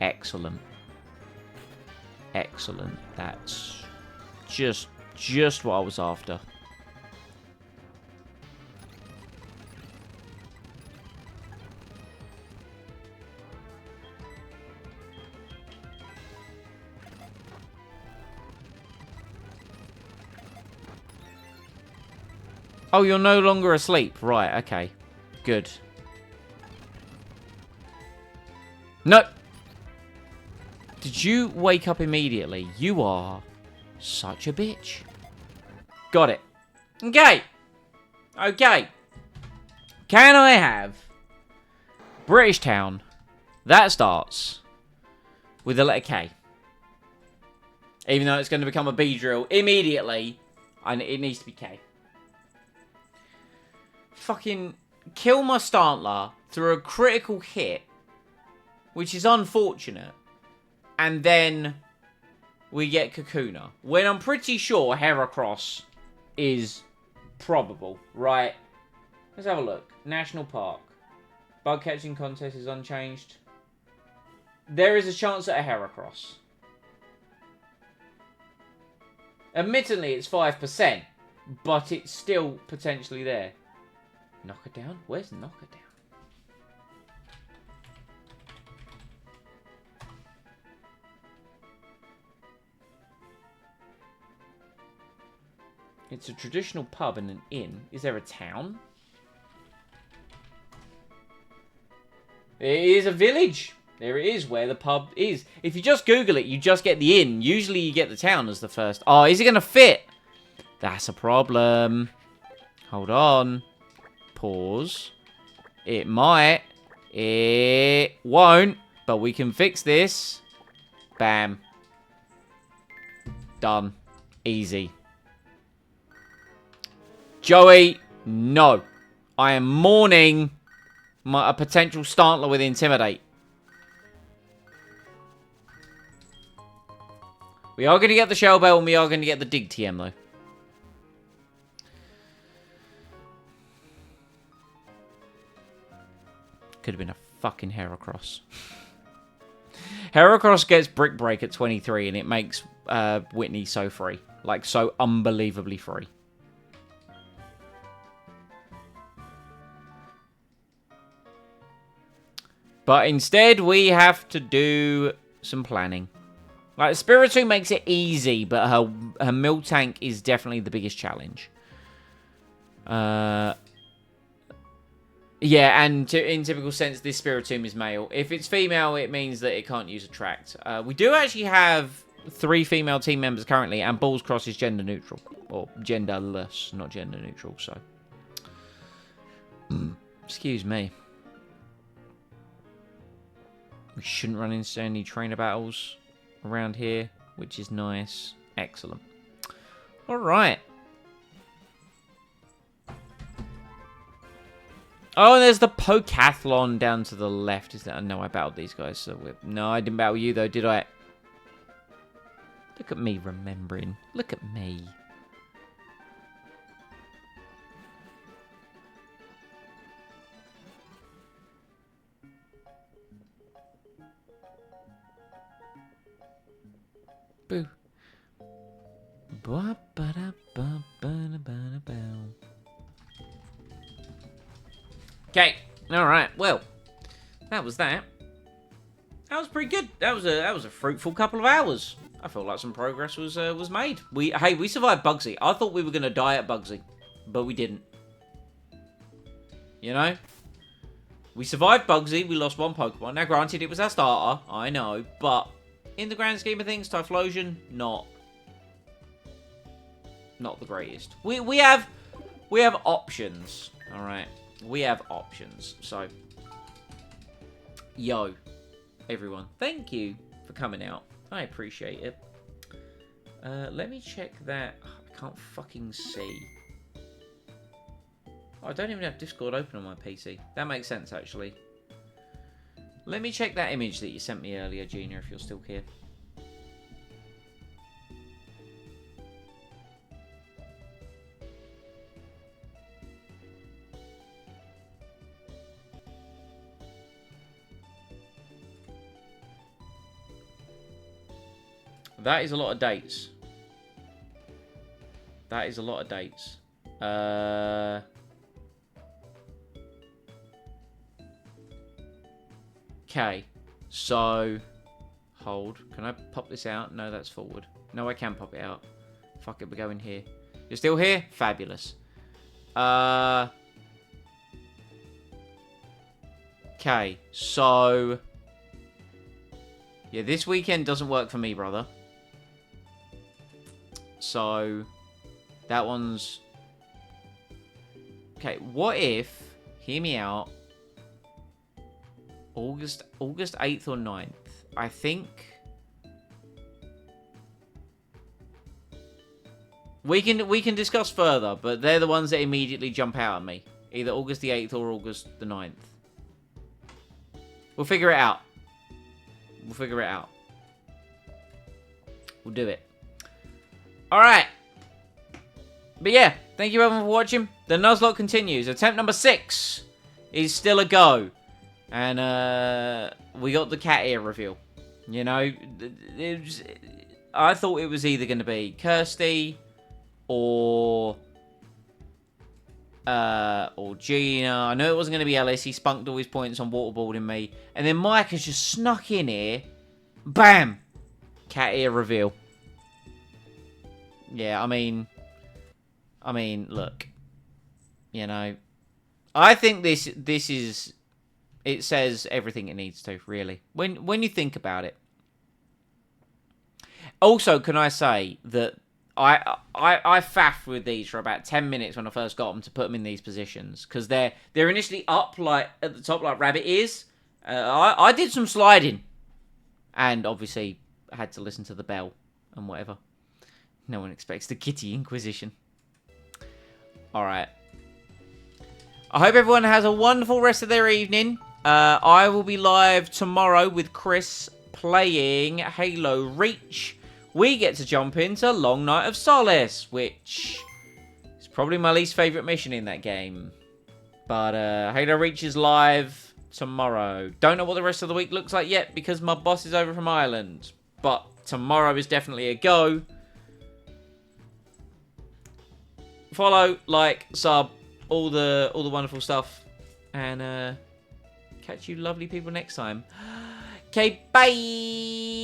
Excellent. Excellent. That's just what I was after. Oh, you're no longer asleep. Right, okay. Good. No! Did you wake up immediately? You are such a bitch. Got it. Okay. Okay. Can I have British Town That starts with the letter K. Even though it's going to become a B drill immediately, and it needs to be K. Fucking kill my Stantler through a critical hit, which is unfortunate, and then we get Kakuna. When I'm pretty sure Heracross is probable, right? Let's have a look. National Park. Bug catching contest is unchanged. There is a chance at a Heracross. Admittedly, it's 5%, but it's still potentially there. Knocker down? Where's Knocker down? It's a traditional pub and an inn. Is there a town? It is a village. There it is, where the pub is. If you just Google it, you just get the inn. Usually you get the town as the first. Oh, is it going to fit? That's a problem. Hold on. Pause. It might. It won't. But we can fix this. Bam. Done. Easy. Joey, no. I am mourning a potential Stantler with Intimidate. We are going to get the Shell Bell and we are going to get the Dig TM, though. Could have been a fucking Heracross. Heracross gets Brick Break at 23 and it makes Whitney so free. Like, so unbelievably free. But instead, we have to do some planning. Like, Spiritomb makes it easy, but her Miltank is definitely the biggest challenge. Yeah, and in typical sense, this Spiritomb is male. If it's female, it means that it can't use Attract. We do actually have 3 female team members currently, and Balls Cross is gender neutral. Or genderless, not gender neutral, so. Excuse me. We shouldn't run into any trainer battles around here, which is nice. Excellent. Alright. Oh, and there's the Pokathlon down to the left. Is that? No, I battled these guys. So no, I didn't battle you, though, did I? Look at me remembering. Look at me. Boo. Okay. All right. Well, that was that. That was pretty good. That was a fruitful couple of hours. I felt like some progress was made. We survived Bugsy. I thought we were gonna die at Bugsy, but we didn't. You know? We survived Bugsy. We lost 1 Pokemon. Now, granted, it was our starter. I know, but in the grand scheme of things, Typhlosion, not the greatest. We have options. All right, we have options. So, yo, everyone, thank you for coming out. I appreciate it. Let me check that. I can't fucking see. Oh, I don't even have Discord open on my PC. That makes sense, actually. Let me check that image that you sent me earlier, Junior, if you're still here. That is a lot of dates. That is a lot of dates. Okay, so hold. Can I pop this out? No, that's forward. No, I can pop it out. Fuck it, we're going here. You're still here? Fabulous. Okay, so yeah, this weekend doesn't work for me, brother. So that one's okay. What if? Hear me out. August 8th or 9th. I think we can discuss further, but they're the ones that immediately jump out at me. Either August the 8th or August the 9th. We'll figure it out. We'll figure it out. We'll do it. Alright. But yeah, thank you everyone for watching. The Nuzlocke continues. Attempt number 6 is still a go. And we got the cat ear reveal. You know, I thought it was either going to be Kirsty or Gina. I know it wasn't going to be Ellis. He spunked all his points on waterboarding me. And then Mike has just snuck in here. Bam! Cat ear reveal. Yeah, I mean, look. You know, I think this is, it says everything it needs to, really. When you think about it. Also, can I say that I faffed with these for about 10 minutes when I first got them to put them in these positions. Because they're initially up like at the top like rabbit ears. I did some sliding. And obviously I had to listen to the bell and whatever. No one expects the Kitty Inquisition. Alright. I hope everyone has a wonderful rest of their evening. I will be live tomorrow with Chris playing Halo Reach. We get to jump into Long Night of Solace, which is probably my least favourite mission in that game. But Halo Reach is live tomorrow. Don't know what the rest of the week looks like yet because my boss is over from Ireland. But tomorrow is definitely a go. Follow, like, sub, all the wonderful stuff. And catch you lovely people next time. Okay, bye!